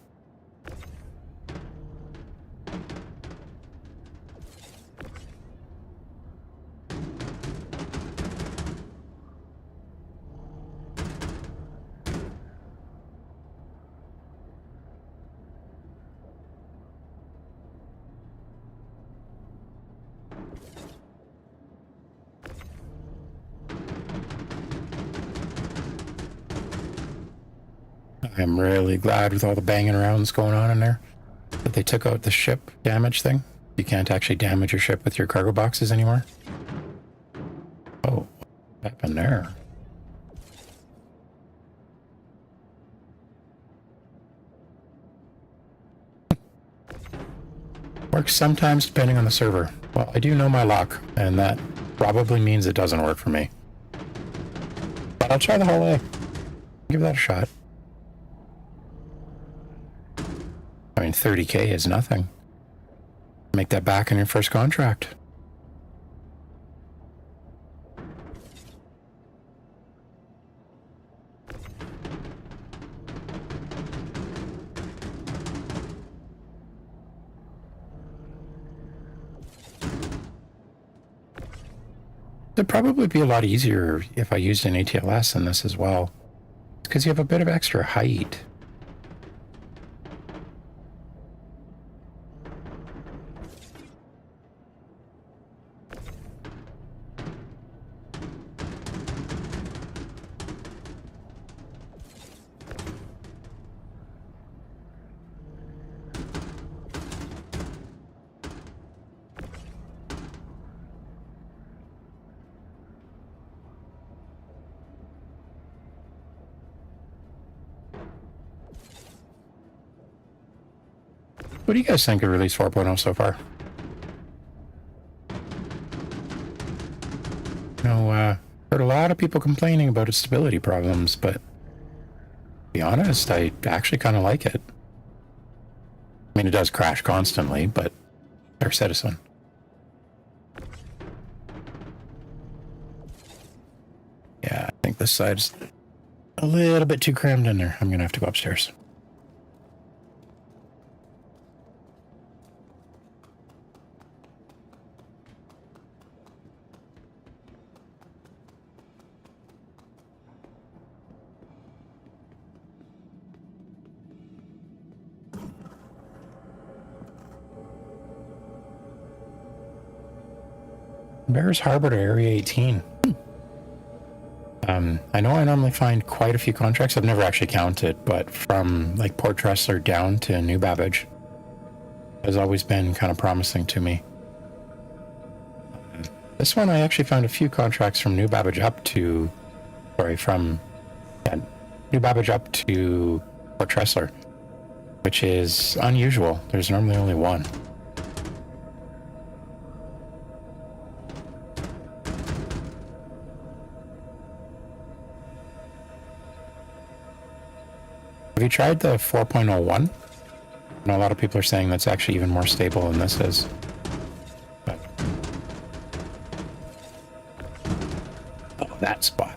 I'm really glad with all the banging around that's going on in there that they took out the ship damage thing. You can't actually damage your ship with your cargo boxes anymore. Oh, what happened there? Works sometimes depending on the server. Well, I do know my luck, and that probably means it doesn't work for me. But I'll try the whole way. Give that a shot. I mean, 30K is nothing. Make that back in your first contract. It'd probably be a lot easier if I used an ATLS in this as well, because you have a bit of extra height. What do you guys think of Release 4.0 so far? You know, heard a lot of people complaining about its stability problems, but to be honest, I actually kind of like it. I mean, it does crash constantly, but they're citizen. Yeah, I think this side's a little bit too crammed in there. I'm going to have to go upstairs. Bears Harbor to Area 18. I know I normally find quite a few contracts. I've never actually counted, but from like Port Tressler down to New Babbage has always been kind of promising to me. This one I actually found a few contracts from New Babbage up to, New Babbage up to Port Tressler, which is unusual. There's normally only one. Have you tried the 4.01? I know a lot of people are saying that's actually even more stable than this is. But... oh, that spot.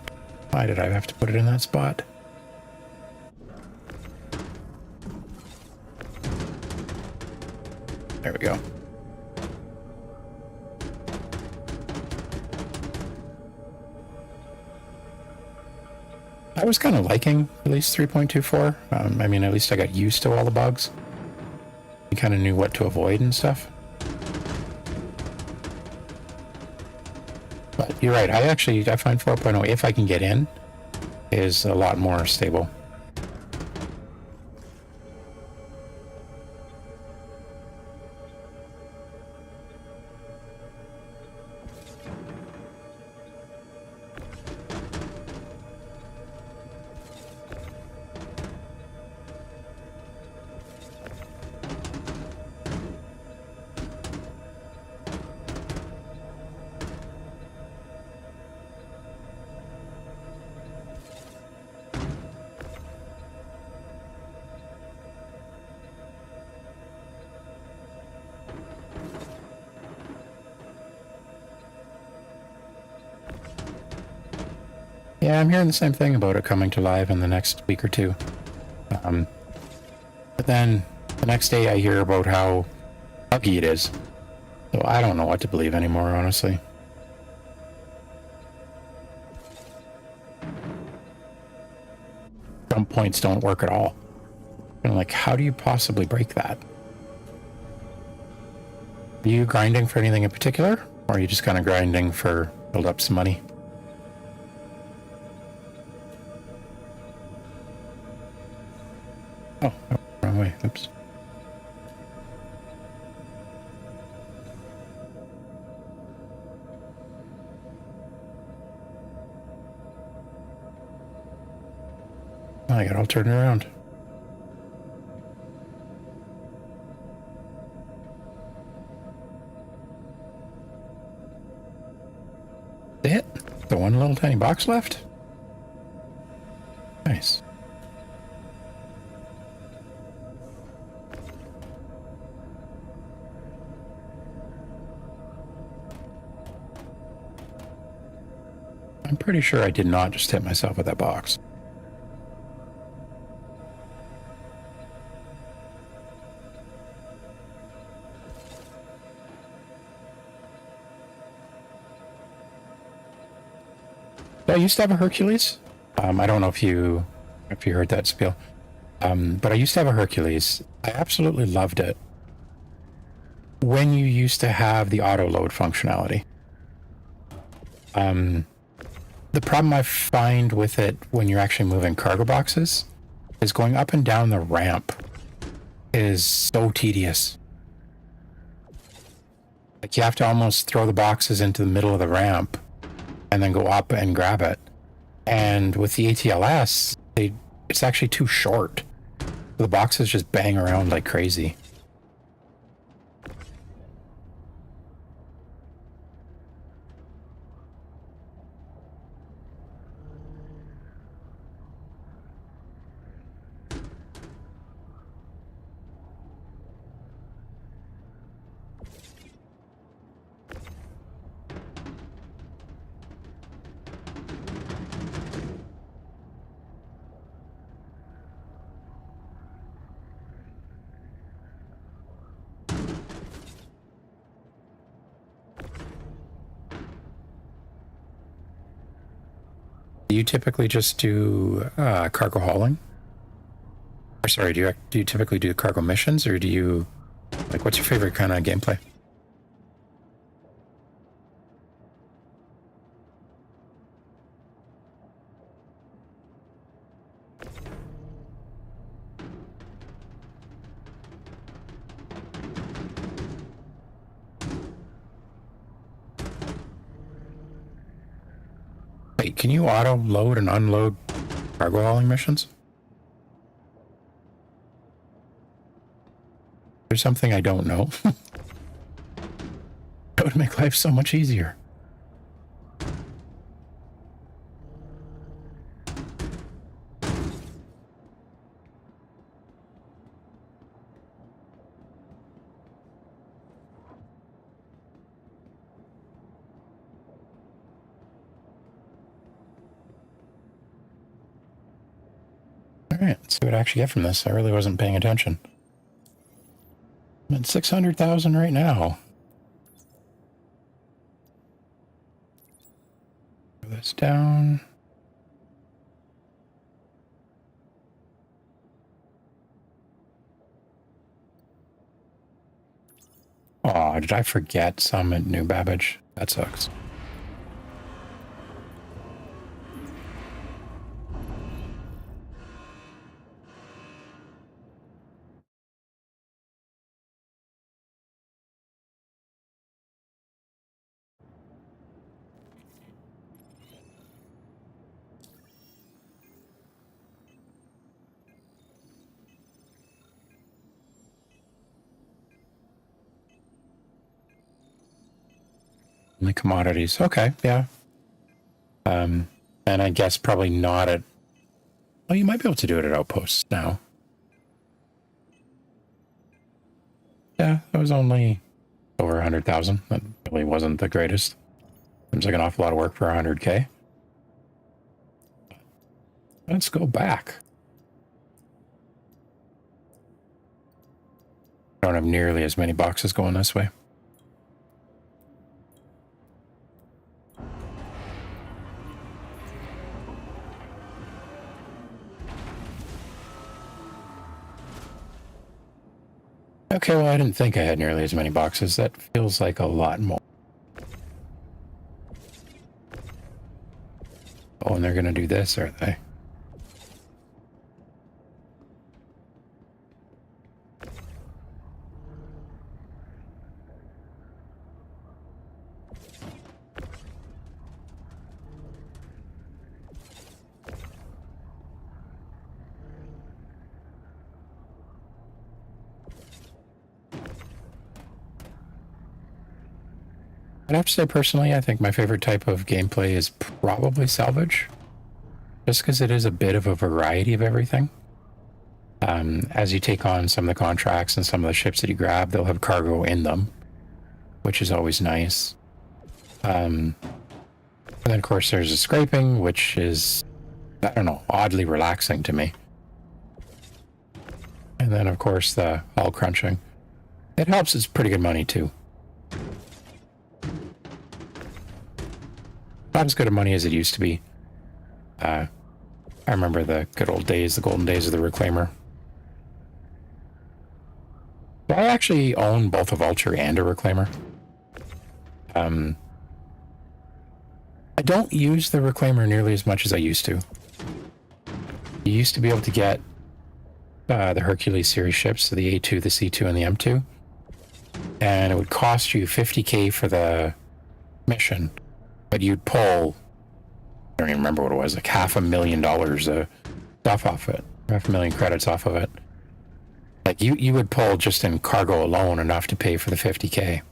Why did I have to put it in that spot? There we go. I was kind of liking Release 3.24. I mean, at least I got used to all the bugs. You kind of knew what to avoid and stuff. But you're right. I find 4.0, if I can get in, is a lot more stable. Yeah, I'm hearing the same thing about it coming to live in the next week or two. But then the next day I hear about how buggy it is. So I don't know what to believe anymore, honestly. Jump points don't work at all. I'm like, how do you possibly break that? Are you grinding for anything in particular? Or are you just kind of grinding for build up some money? Oh, wrong way. Oops. I got all turned around. It? The one little tiny box left? Nice. I'm pretty sure I did not just hit myself with that box. I used to have a Hercules. I don't know if you heard that spiel, but I used to have a Hercules. I absolutely loved it when you used to have the auto load functionality. The problem I find with it when you're actually moving cargo boxes is going up and down the ramp is so tedious. Like you have to almost throw the boxes into the middle of the ramp and then go up and grab it. And with the ATLS, it's actually too short. The boxes just bang around like crazy. Do you typically just do cargo hauling? Or sorry, do you typically do cargo missions, or do you, like, what's your favorite kind of gameplay? Wait, can you auto load and unload cargo hauling missions? There's something I don't know. That would make life so much easier. Alright, let's see what I actually get from this. I really wasn't paying attention. I'm at 600,000 right now. Throw this down. Oh, did I forget some at New Babbage? That sucks. Only commodities. Okay, yeah. And I guess probably not at... Well, you might be able to do it at Outposts now. Yeah, that was only over 100,000. That really wasn't the greatest. Seems like an awful lot of work for 100K. Let's go back. I don't have nearly as many boxes going this way. Okay, well, I didn't think I had nearly as many boxes. That feels like a lot more. Oh, and they're going to do this, aren't they? I'd have to say, personally, I think my favorite type of gameplay is probably salvage. Just because it is a bit of a variety of everything. As you take on some of the contracts and some of the ships that you grab, they'll have cargo in them, which is always nice. And then, of course, there's the scraping, which is, I don't know, oddly relaxing to me. And then, of course, the hull crunching. It helps, it's pretty good money, too. Not as good of money as it used to be. I remember the good old days, the golden days of the Reclaimer. I actually own both a Vulture and a Reclaimer. I don't use the Reclaimer nearly as much as I used to. You used to be able to get the Hercules series ships, so the A2, the C2, and the M2. And it would cost you 50k for the mission. But you'd pull, I don't even remember what it was, like $500,000 stuff off it. 500,000 credits off of it. Like you would pull just in cargo alone enough to pay for the 50k.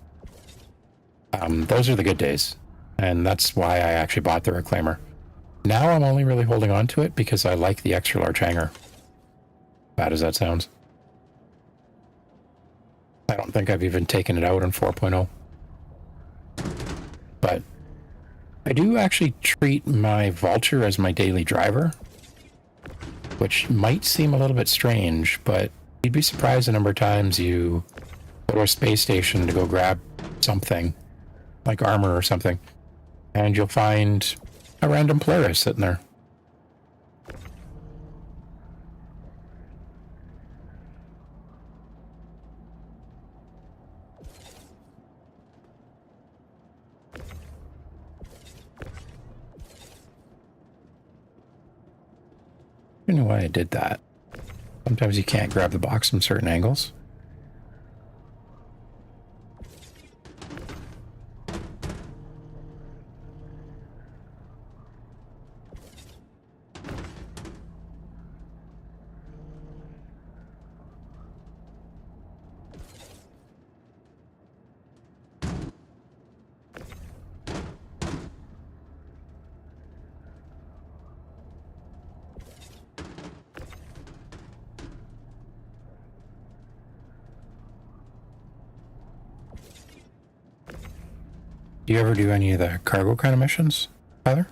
Those are the good days. And that's why I actually bought the Reclaimer. Now I'm only really holding on to it because I like the extra large hangar. Bad as that sounds. I don't think I've even taken it out in 4.0. But I do actually treat my Vulture as my daily driver, which might seem a little bit strange, but you'd be surprised the number of times you go to a space station to go grab something, like armor or something, and you'll find a random Polaris sitting there. I don't know why I did that. Sometimes you can't grab the box from certain angles. Do you ever do any of the cargo kind of missions, Tyler?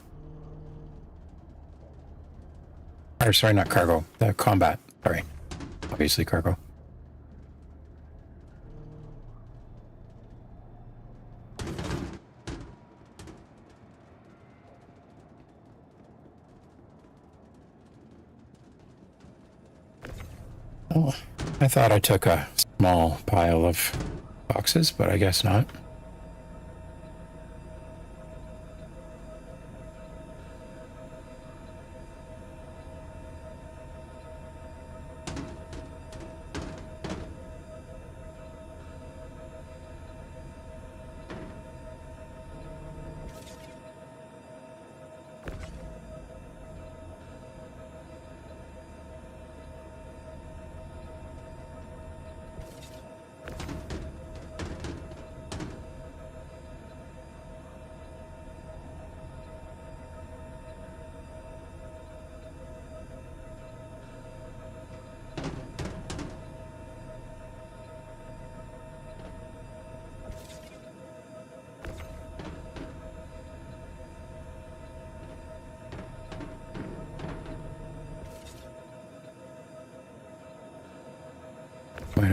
Or sorry, not cargo, the combat. Sorry. Obviously cargo. Oh, I thought I took a small pile of boxes, but I guess not.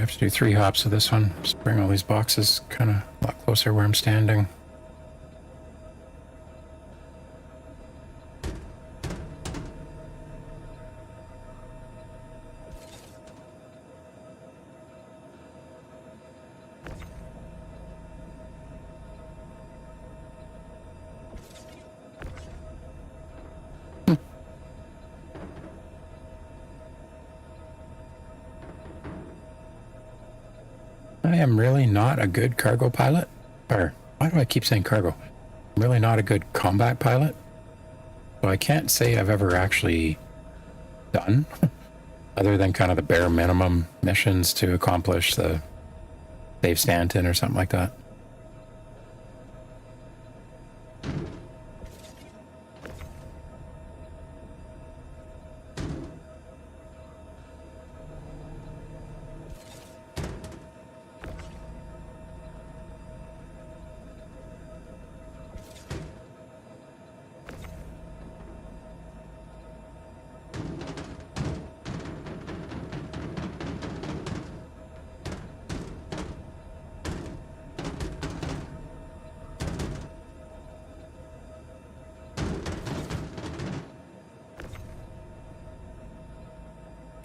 have to do 3 hops of this one. Just bring all these boxes kind of a lot closer where I'm standing. I am really not a good cargo pilot. Or, why do I keep saying cargo? I'm really not a good combat pilot. So I can't say I've ever actually done, other than kind of the bare minimum missions to accomplish the Dave Stanton or something like that.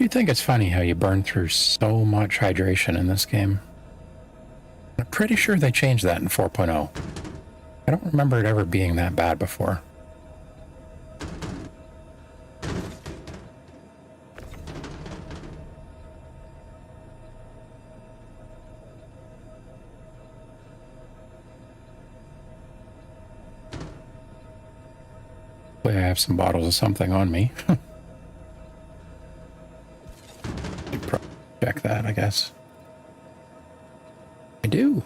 You'd think it's funny how you burn through so much hydration in this game. I'm pretty sure they changed that in 4.0. I don't remember it ever being that bad before. Hopefully I have some bottles of something on me. Check that, I guess. I do.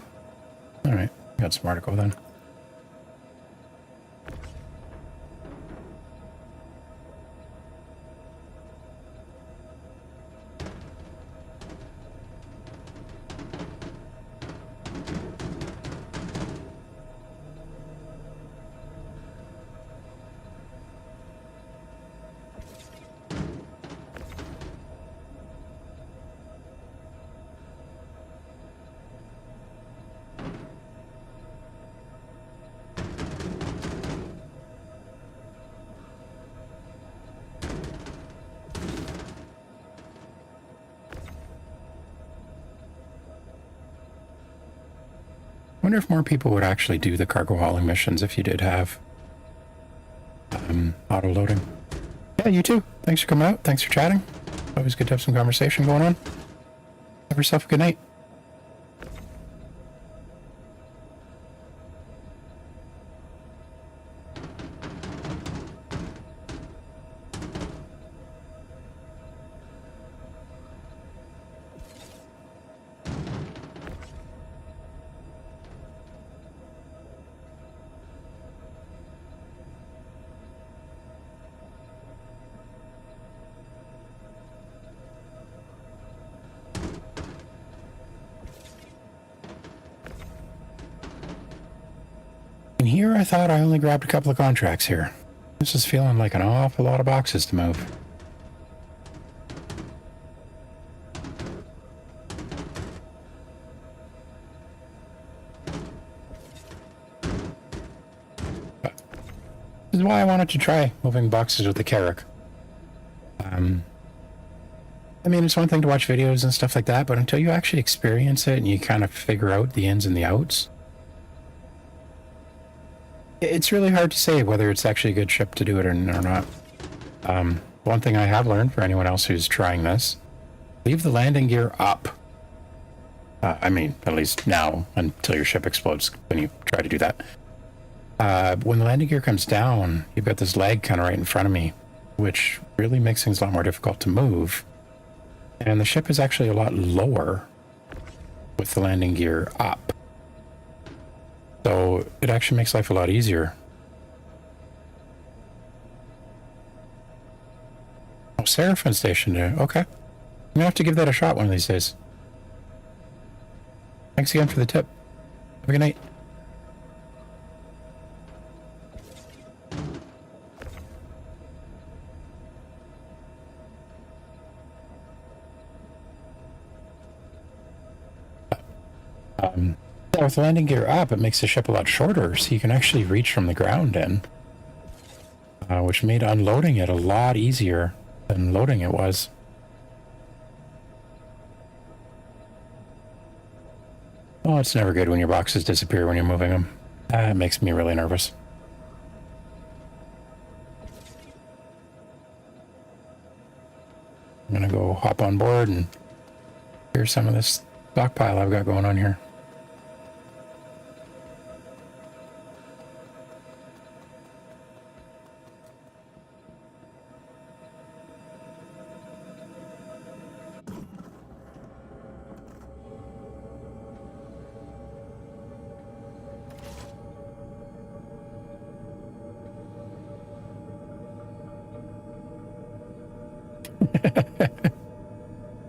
All right, got some article then. I wonder if more people would actually do the cargo hauling missions if you did have auto loading. Yeah, you too. Thanks for coming out. Thanks for chatting. Always good to have some conversation going on. Have yourself a good night. And here I thought I only grabbed a couple of contracts here. This is feeling like an awful lot of boxes to move. But this is why I wanted to try moving boxes with the Carrack. I mean, it's one thing to watch videos and stuff like that, but until you actually experience it and you kind of figure out the ins and the outs, it's really hard to say whether it's actually a good ship to do it or not. One thing I have learned for anyone else who's trying this, leave the landing gear up. I mean, at least now, until your ship explodes when you try to do that. When the landing gear comes down, you've got this leg kind of right in front of me, which really makes things a lot more difficult to move. And the ship is actually a lot lower with the landing gear up. So it actually makes life a lot easier. Oh, Seraphim Station there. Okay. I'm gonna have to give that a shot one of these days. Thanks again for the tip. Have a good night. Yeah, with the landing gear up, it makes the ship a lot shorter, so you can actually reach from the ground in, which made unloading it a lot easier than loading it was. Oh, it's never good when your boxes disappear when you're moving them. It makes me really nervous. I'm gonna go hop on board and here's some of this stockpile I've got going on here.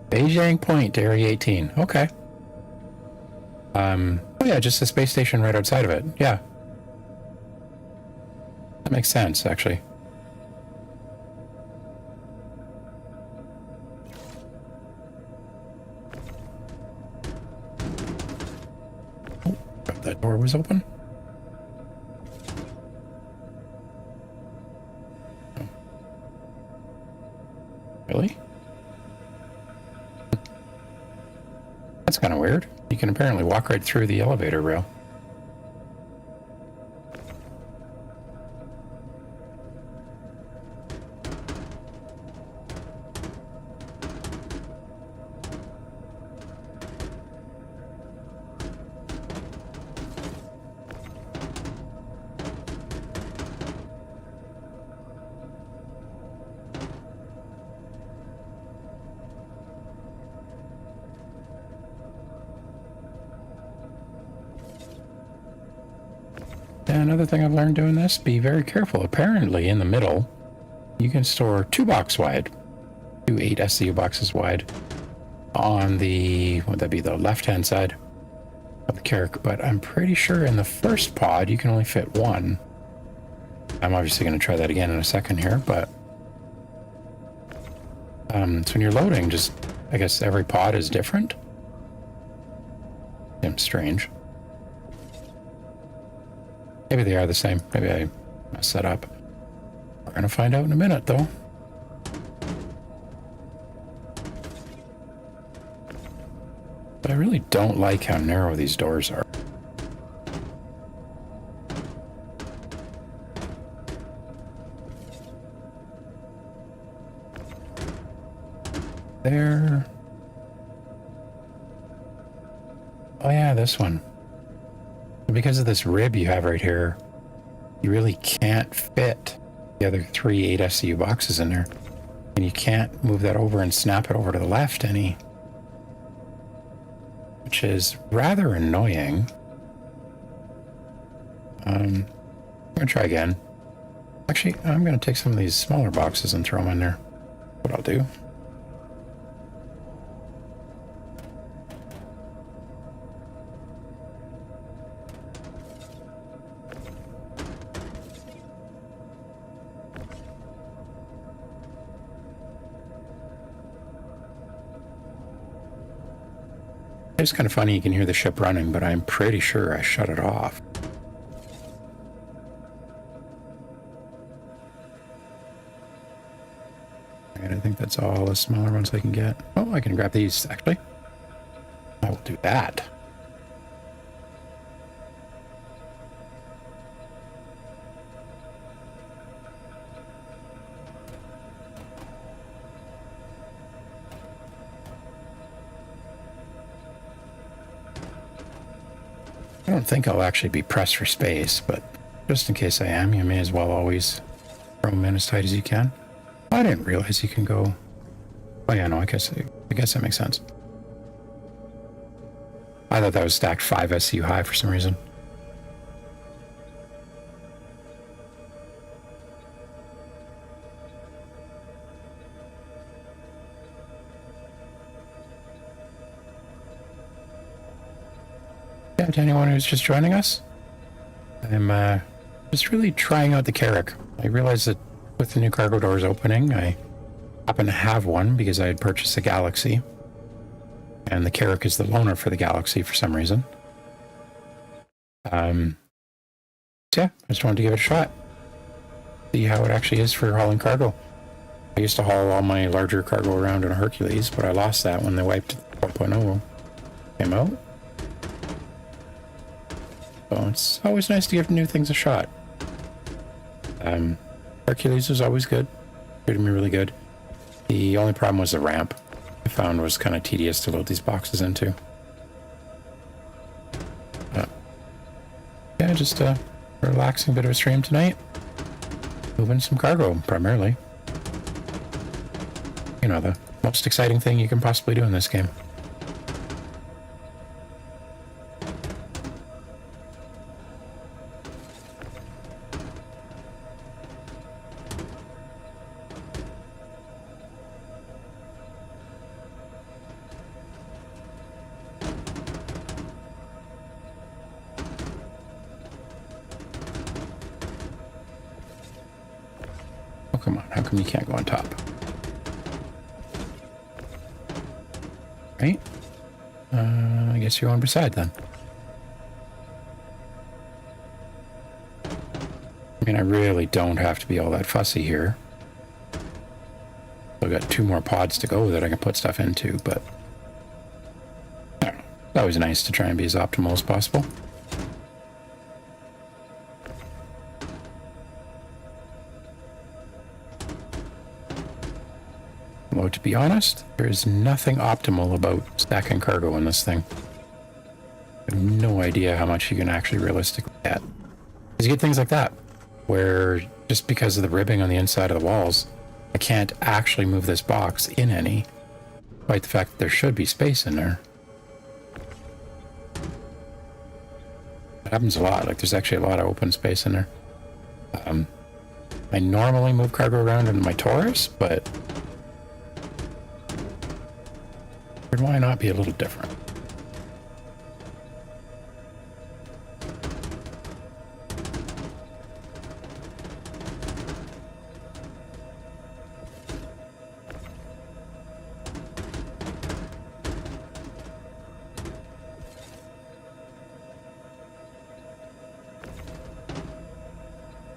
Beijing Point, Area 18. Okay. Oh yeah, just the space station right outside of it. Yeah. That makes sense, actually. Oh, that door was open. Oh. Really? That's kind of weird. You can apparently walk right through the elevator rail. Another thing I've learned doing this, be very careful. Apparently in the middle, you can store 2 box wide, 2 8 SCU boxes wide on the, would that be the left-hand side of the Carrack, but I'm pretty sure in the first pod, you can only fit 1. I'm obviously going to try that again in a second here, but so when you're loading, just, I guess every pod is different. Seems strange. Maybe they are the same. Maybe I messed that up. We're gonna find out in a minute, though. But I really don't like how narrow these doors are. There. Oh yeah, this one. Because of this rib you have right here, you really can't fit the other 3 8 SCU boxes in there. And you can't move that over and snap it over to the left any. Which is rather annoying. I'm going to try again. Actually, I'm going to take some of these smaller boxes and throw them in there. What I'll do. It's kind of funny, you can hear the ship running, but I'm pretty sure I shut it off. And I think that's all the smaller ones I can get. Oh, I can grab these, actually. I will do that. I don't think I'll actually be pressed for space, but just in case I am, you may as well always throw them in as tight as you can. I didn't realize you can go... Oh yeah, no, I guess that makes sense. I thought that was stacked 5 SCU high for some reason. Yeah, to anyone who's just joining us, I'm just really trying out the Carrack. I realized that with the new cargo doors opening, I happen to have one because I had purchased the Galaxy. And the Carrack is the loaner for the Galaxy for some reason. So yeah, I just wanted to give it a shot. See how it actually is for hauling cargo. I used to haul all my larger cargo around in a Hercules, but I lost that when they wiped 4.0 came out. So it's always nice to give new things a shot. Hercules was always good. Treated me really good. The only problem was the ramp. I found was kind of tedious to load these boxes into. Yeah, just a relaxing bit of a stream tonight. Moving some cargo, primarily. You know, the most exciting thing you can possibly do in this game. Oh, come on. How come you can't go on top? Right? I guess you're on beside then. I mean, I really don't have to be all that fussy here. I've got 2 more pods to go that I can put stuff into, but I don't know. It's always nice to try and be as optimal as possible. Although, to be honest, there is nothing optimal about stacking cargo in this thing. I have no idea how much you can actually realistically get. Because you get things like that, where just because of the ribbing on the inside of the walls, I can't actually move this box in any, despite the fact that there should be space in there. It happens a lot. Like, there's actually a lot of open space in there. I normally move cargo around in my Taurus, but why not be a little different?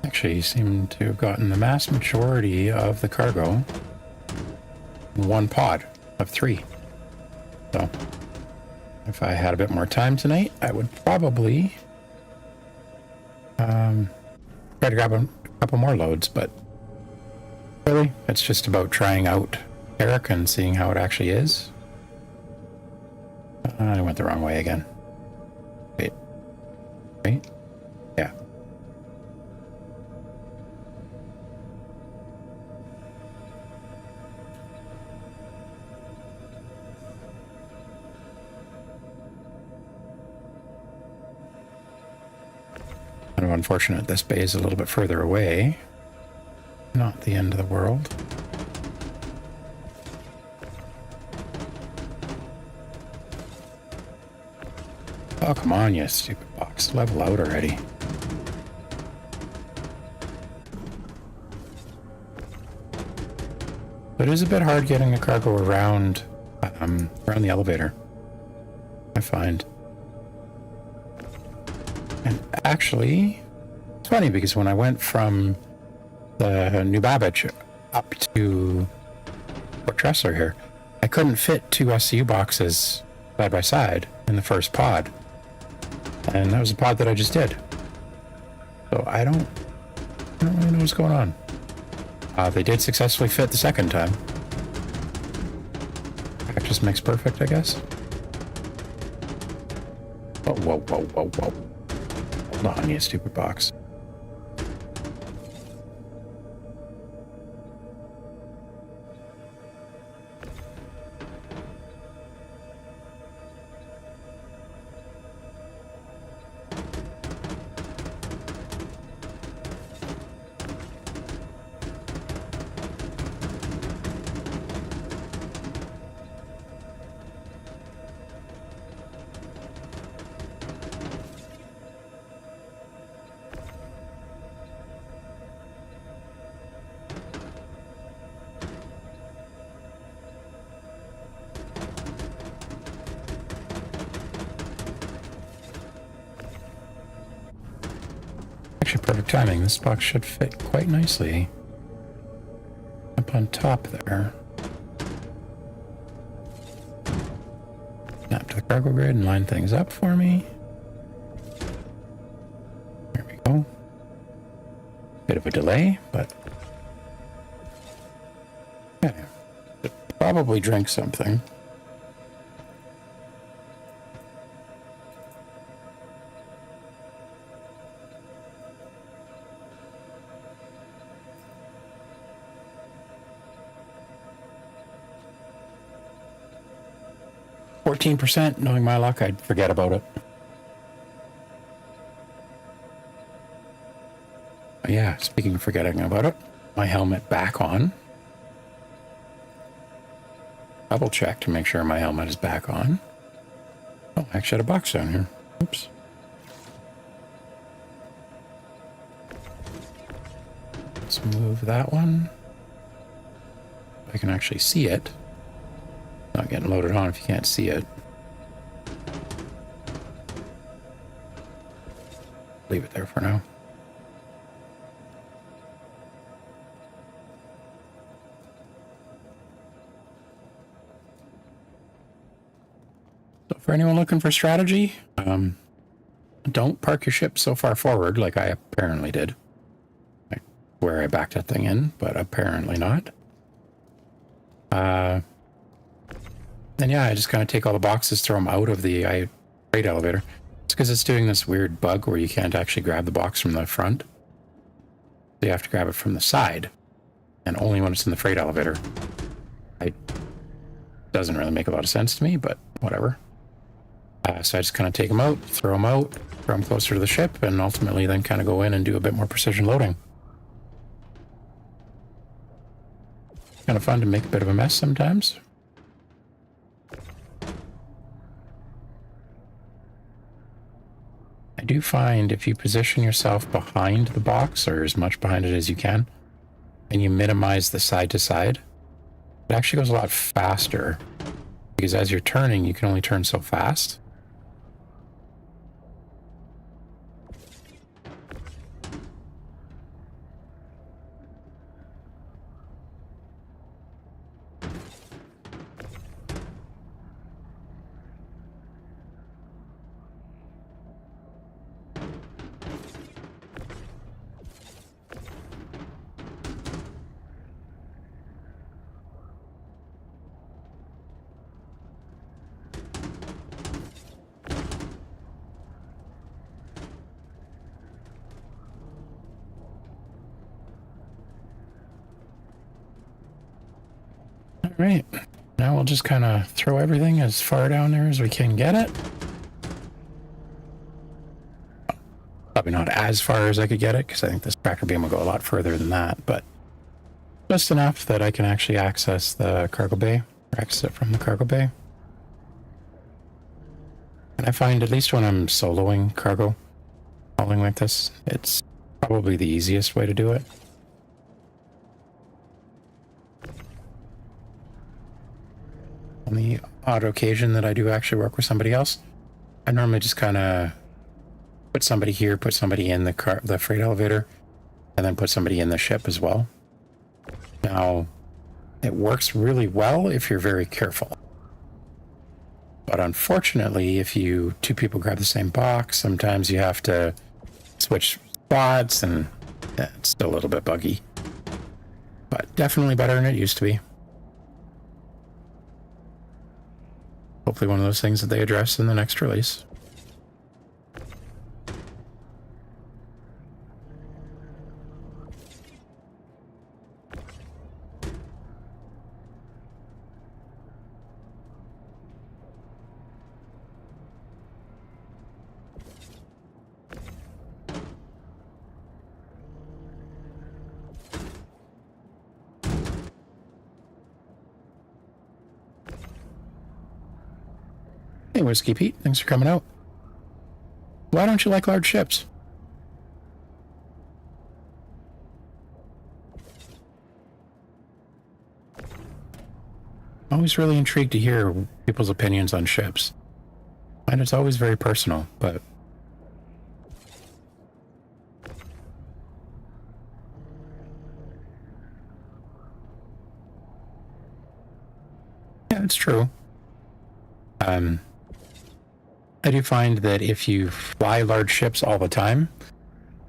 Actually, you seem to have gotten the vast majority of the cargo in 1 pod of 3. So, if I had a bit more time tonight, I would probably try to grab a couple more loads, but really, it's just about trying out Carrack and seeing how it actually is. I went the wrong way again. Wait. Wait? Yeah. Kind of unfortunate this bay is a little bit further away. Not the end of the world. Oh, come on, you stupid box. Level out already. But it is a bit hard getting the cargo around the elevator, I find. And actually, it's funny because when I went from the new Babbage up to Tressler here, I couldn't fit 2 SCU boxes side by side in the first pod. And that was a pod that I just did. So I don't really know what's going on. They did successfully fit the second time. Practice makes perfect, I guess. Whoa, whoa, whoa, whoa, whoa. Hold on, you stupid box. Actually, perfect timing. This box should fit quite nicely up on top there. Snap to the cargo grid and line things up for me. There we go. Bit of a delay, but okay. Should probably drink something. %, knowing my luck, I'd forget about it. But yeah, speaking of forgetting about it, my helmet back on. Double check to make sure my helmet is back on. Oh, I actually had a box down here. Oops. Let's move that one. I can actually see it. Not getting loaded on if you can't see it. Leave it there for now. So for anyone looking for strategy, don't park your ship so far forward like I apparently did. Like where I backed that thing in, but apparently not. And yeah, I just kind of take all the boxes, throw them out of the freight elevator. It's because it's doing this weird bug where you can't actually grab the box from the front. So you have to grab it from the side, and only when it's in the freight elevator. It doesn't really make a lot of sense to me, but whatever. So I just kind of take them out, throw them closer to the ship, and ultimately then kind of go in and do a bit more precision loading. Kind of fun to make a bit of a mess sometimes. I do find if you position yourself behind the box, or as much behind it as you can, and you minimize the side to side, it actually goes a lot faster. Because as you're turning, you can only turn so fast. Right, now we'll just kind of throw everything as far down there as we can get it. Probably not as far as I could get it, because I think this tractor beam will go a lot further than that, but just enough that I can actually access the cargo bay, or exit from the cargo bay. And I find, at least when I'm soloing cargo, hauling like this, it's probably the easiest way to do it. On the odd occasion that I do actually work with somebody else, I normally just kind of put somebody here, put somebody in the freight elevator, and then put somebody in the ship as well. Now, it works really well if you're very careful. But unfortunately, if two people grab the same box, sometimes you have to switch spots, and it's still a little bit buggy. But definitely better than it used to be. Hopefully one of those things that they address in the next release. Hey, Whiskey Pete, thanks for coming out. Why don't you like large ships? Always really intrigued to hear people's opinions on ships. And it's always very personal, but That's true. I do find that if you fly large ships all the time,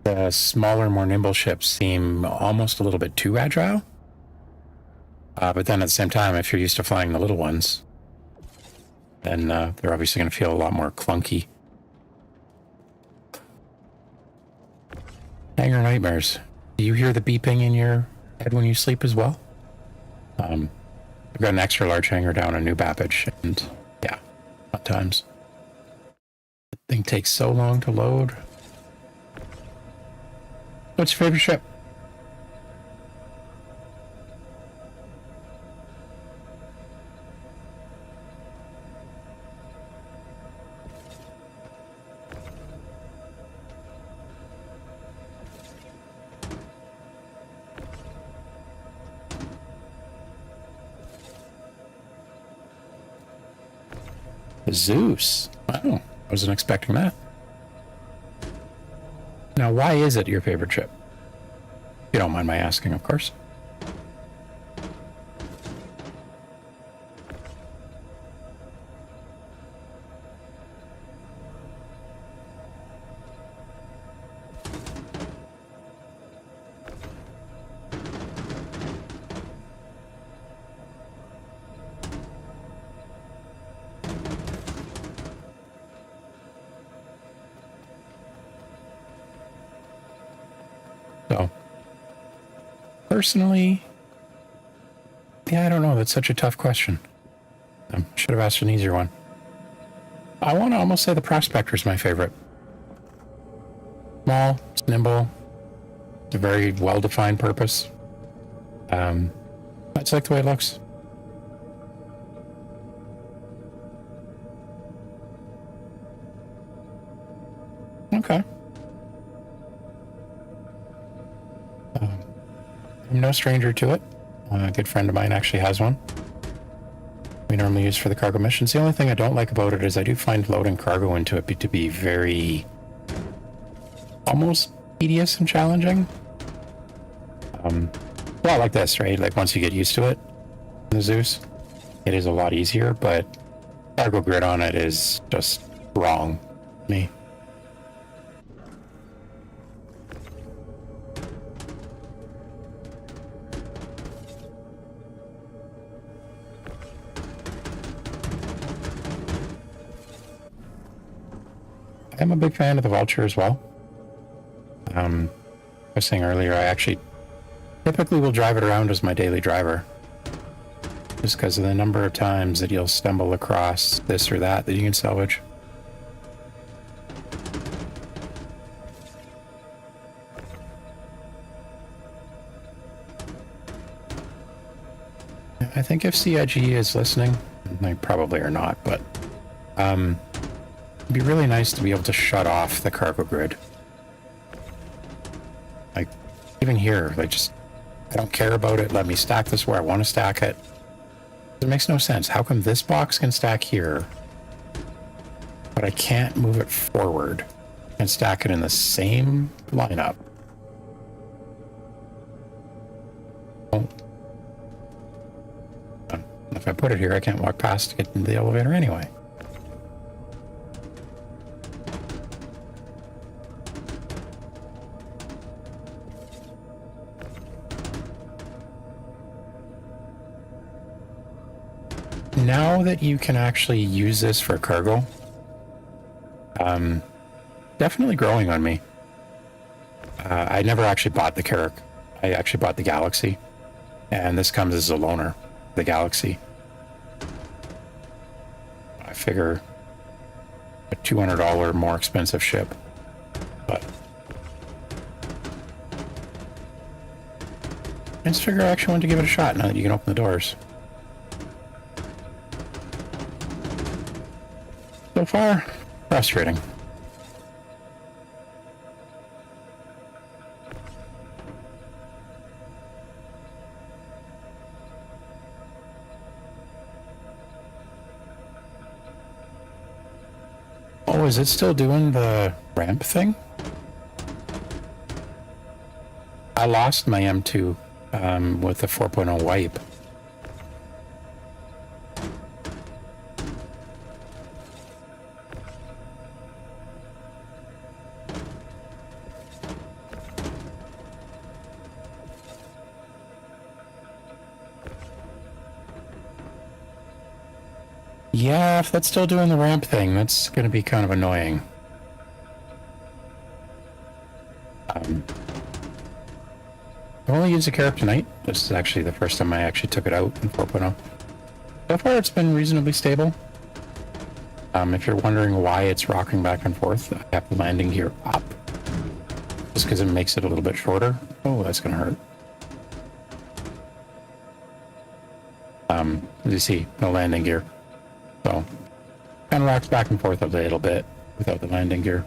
the smaller, more nimble ships seem almost a little bit too agile. But then at the same time, if you're used to flying the little ones, then they're obviously going to feel a lot more clunky. Hangar nightmares. Do you hear the beeping in your head when you sleep as well? I've got an extra large hangar down in New Babbage, and yeah, fun times. The thing takes so long to load. What's your favorite ship? Zeus. Wow, I wasn't expecting that. Now, why is it your favorite ship? If you don't mind my asking, of course. So, personally, yeah, I don't know. That's such a tough question. I should have asked an easier one. I want to almost say the Prospector is my favorite. Small, it's nimble, it's a very well-defined purpose. I just like the way it looks. Okay. I'm no stranger to it. A good friend of mine actually has one. We normally use for the cargo missions. The only thing I don't like about it is I do find loading cargo into it to be very almost tedious and challenging. Well, like this, right? Like once you get used to it, the Zeus, it is a lot easier, but cargo grid on it is just wrong to me. I'm a big fan of the Vulture as well. I was saying earlier, I actually typically will drive it around as my daily driver. Just because of the number of times that you'll stumble across this or that you can salvage. I think if CIG is listening, they probably are not, but it'd be really nice to be able to shut off the cargo grid. Like, even here, like just, I don't care about it. Let me stack this where I want to stack it. It makes no sense. How come this box can stack here, but I can't move it forward and stack it in the same lineup? Oh. If I put it here, I can't walk past to get into the elevator anyway. Now that you can actually use this for cargo, definitely growing on me. I never actually bought the Carrack. I actually bought the Galaxy, and this comes as a loaner, the Galaxy. I figure a $200 more expensive ship, but I just figure I actually want to give it a shot now that you can open the doors. So far, frustrating. Oh, is it still doing the ramp thing? I lost my M2 with the 4.0 wipe. Yeah, if that's still doing the ramp thing, that's going to be kind of annoying. I've only used the Carrack tonight. This is actually the first time I actually took it out in 4.0. So far, it's been reasonably stable. If you're wondering why it's rocking back and forth, I have the landing gear up. Just because it makes it a little bit shorter. Oh, that's going to hurt. As you see, no landing gear. So, kind of rocks back and forth a little bit without the landing gear.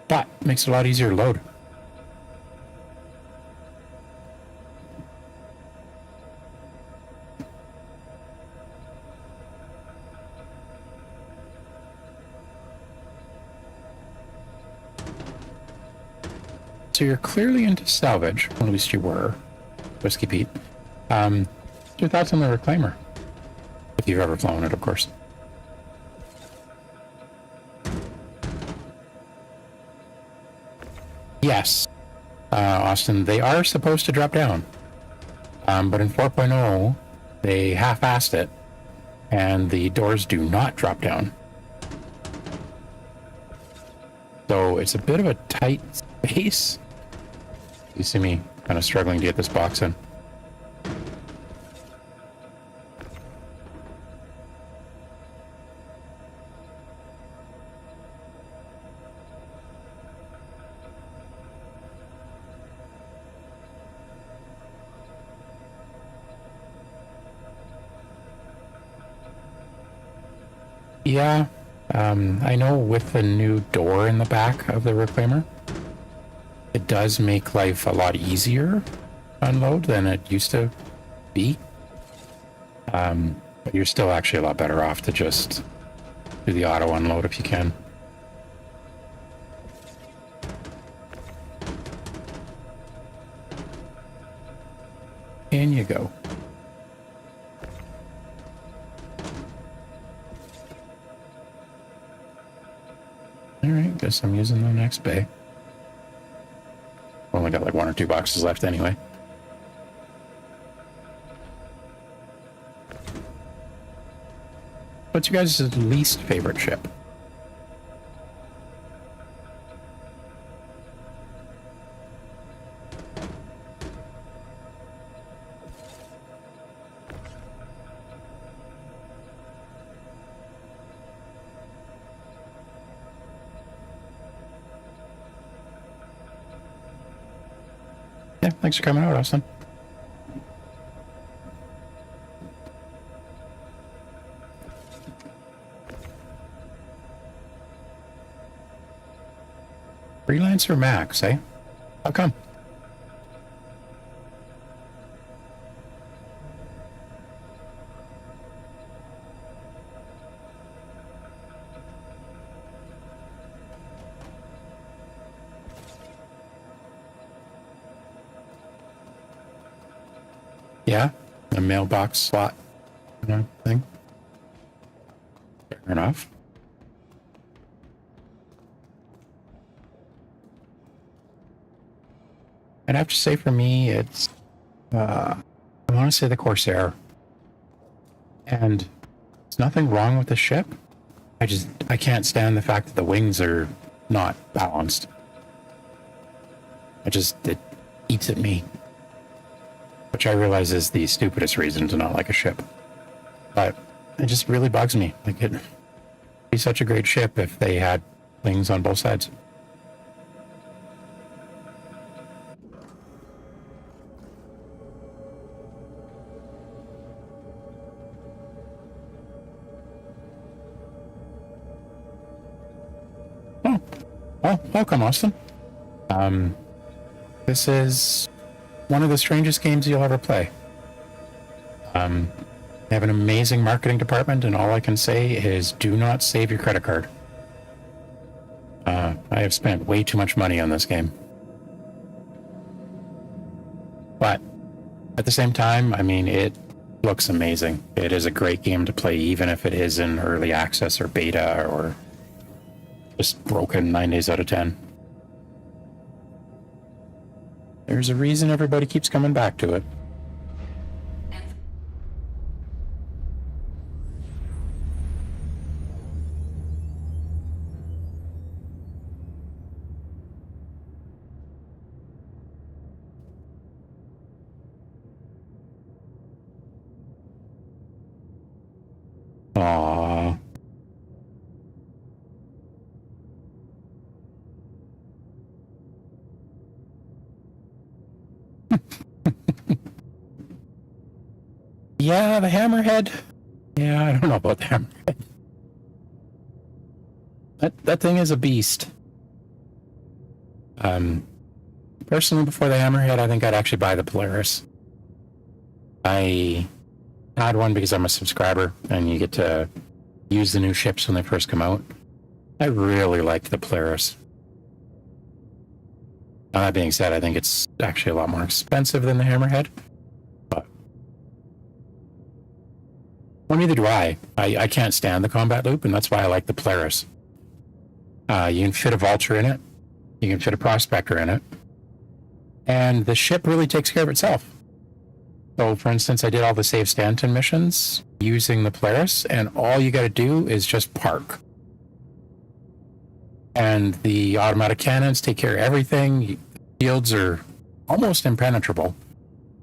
But, makes it a lot easier to load. So you're clearly into salvage, or at least you were, Whiskey Pete. Your thoughts on the Reclaimer? If you've ever flown it, of course. Yes, Austin, they are supposed to drop down. But in 4.0, they half-assed it, and the doors do not drop down. So it's a bit of a tight space. You see me kind of struggling to get this box in. Yeah, I know with the new door in the back of the Reclaimer, it does make life a lot easier to unload than it used to be. But you're still actually a lot better off to just do the auto unload if you can. In you go. Alright, guess I'm using the next bay. Only got like 1 or 2 boxes left anyway. What's your guys' least favorite ship? Yeah, thanks for coming out, Austin. Freelancer Max, eh? How come? Yeah, a mailbox slot, thing. Fair enough. I'd have to say for me, it's, I want to say the Corsair. And there's nothing wrong with the ship. I can't stand the fact that the wings are not balanced. It eats at me. Which I realize is the stupidest reason to not like a ship. But it just really bugs me. Like, it'd be such a great ship if they had wings on both sides. Oh, welcome, Austin. This is one of the strangest games you'll ever play. They have an amazing marketing department, and all I can say is do not save your credit card. I have spent way too much money on this game. But at the same time, I mean, it looks amazing. It is a great game to play, even if it is in early access or beta or just broken 9 days out of 10. There's a reason everybody keeps coming back to it. Yeah, the hammerhead. Yeah, I don't know about the hammerhead. That thing is a beast. Personally, before the hammerhead, I think I'd actually buy the Polaris. I had one because I'm a subscriber, and you get to use the new ships when they first come out. I really liked the Polaris. Now, that being said, I think it's actually a lot more expensive than the hammerhead. But well, neither do I. I can't stand the combat loop, and that's why I like the Polaris. You can fit a vulture in it. You can fit a prospector in it. And the ship really takes care of itself. So, for instance, I did all the Save Stanton missions using the Polaris, and all you got to do is just park. And the automatic cannons take care of everything. Shields are almost impenetrable.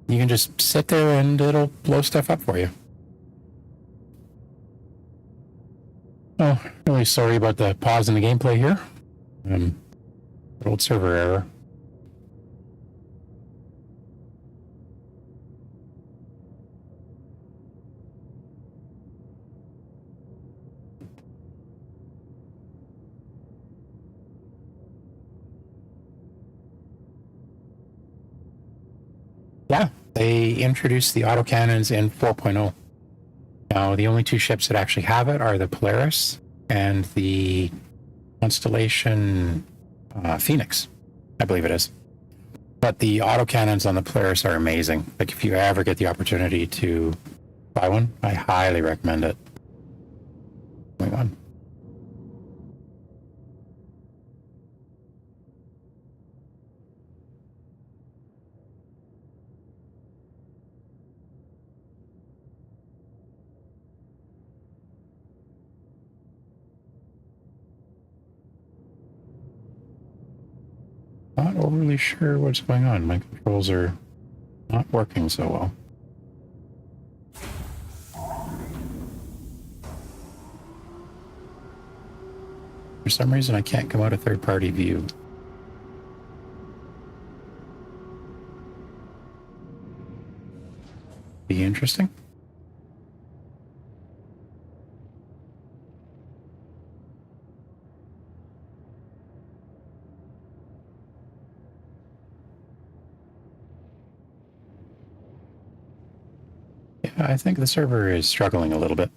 You can just sit there and it'll blow stuff up for you. Oh, really sorry about the pause in the gameplay here. Old server error. Yeah, they introduced the autocannons in 4.0. Now, the only two ships that actually have it are the Polaris and the Constellation Phoenix, I believe it is. But the autocannons on the Polaris are amazing. Like, if you ever get the opportunity to buy one, I highly recommend it. Going on. Not overly sure what's going on. My controls are not working so well. For some reason, I can't come out of third-party view. Be interesting. I think the server is struggling a little bit.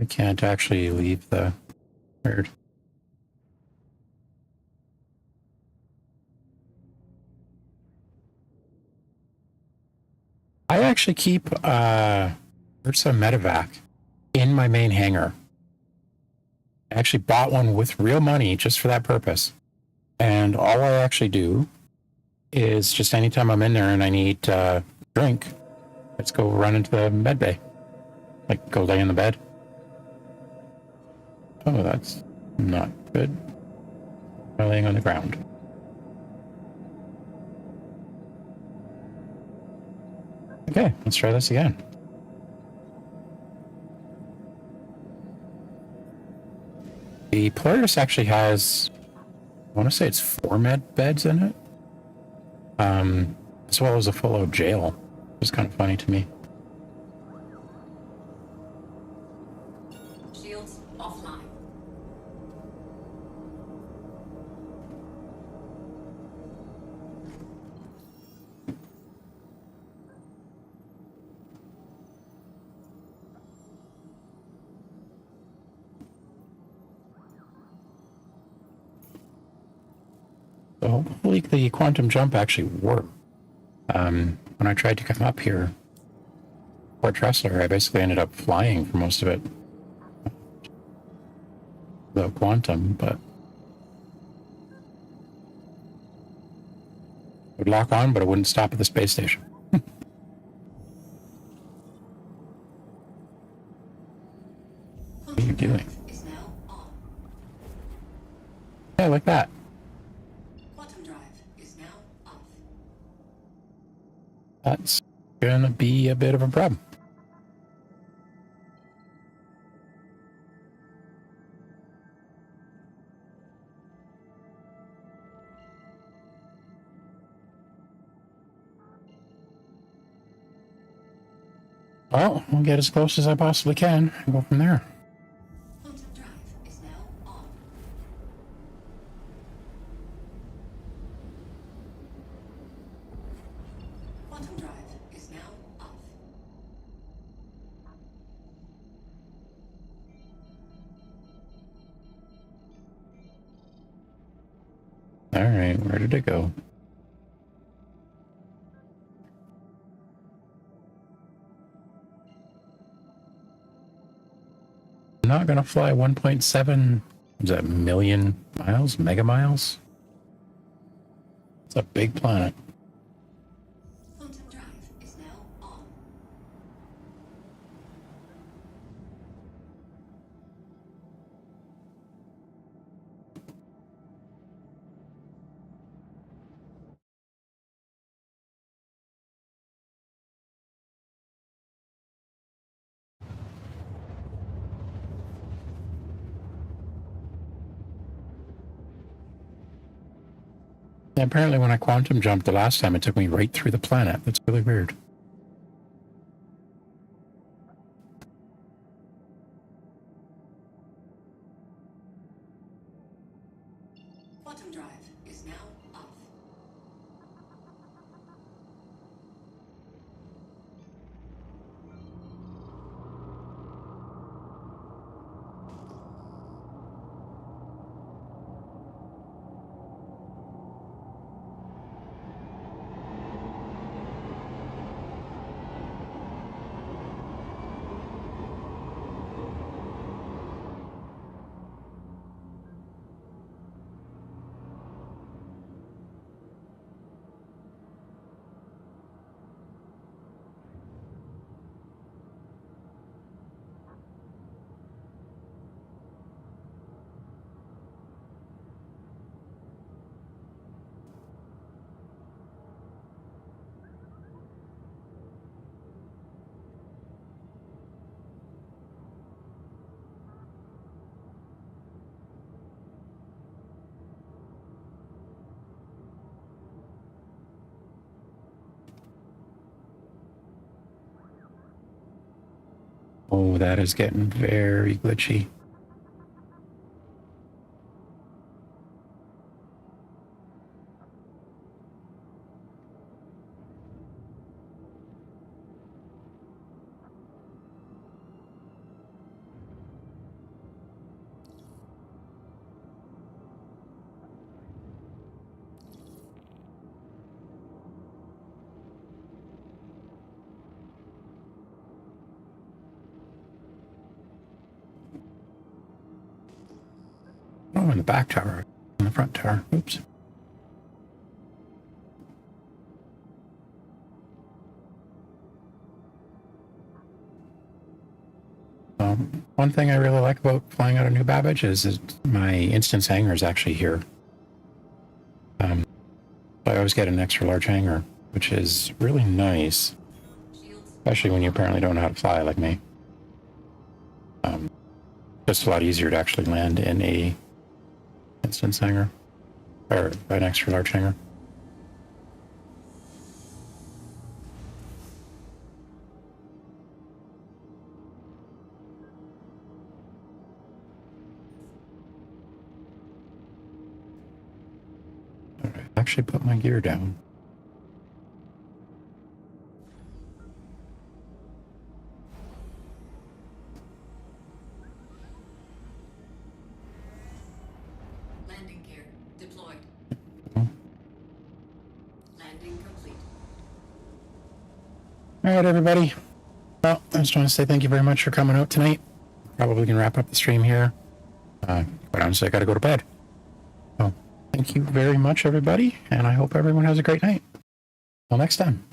I can't actually leave the weird. I actually keep Ursa Medevac in my main hangar. I actually bought one with real money just for that purpose. And all I actually do is just anytime I'm in there and I need drink, let's go run into the med bay. Like, go lay in the bed. Oh, that's not good. I'm laying on the ground. Okay, let's try this again. The Polaris actually has, I want to say it's 4 med beds in it. As well as a full out jail. It's kind of funny to me. Shields offline. So hopefully the quantum jump actually worked. When I tried to come up here for Tressler, I basically ended up flying for most of it. The quantum, but would lock on, but it wouldn't stop at the space station. What are you doing? Is now on. Yeah, like that. Quantum drive is now off. That's gonna be a bit of a problem. Well, I'll get as close as I possibly can and go from there. Quantum drive is now on. Quantum drive is now off. All right, where did it go? I'm not gonna fly 1.7, is that million miles, mega miles? It's a big planet. Quantum drive is now on. Yeah, apparently when I quantum jumped the last time, it took me right through the planet. That's really weird. Quantum drive is now off. Oh, that is getting very glitchy. Oh, in the back tower, in the front tower. Oops. One thing I really like about flying out of New Babbage is my instance hangar is actually here. I always get an extra large hangar, which is really nice, especially when you apparently don't know how to fly like me. Just a lot easier to actually land in a instance hangar, or an extra large hangar. Alright, actually put my gear down. Landing gear deployed. Landing complete. All right, everybody. Well, I just want to say thank you very much for coming out tonight. Probably can wrap up the stream here. Quite honestly, I got to go to bed. So, thank you very much, everybody, and I hope everyone has a great night. Till next time.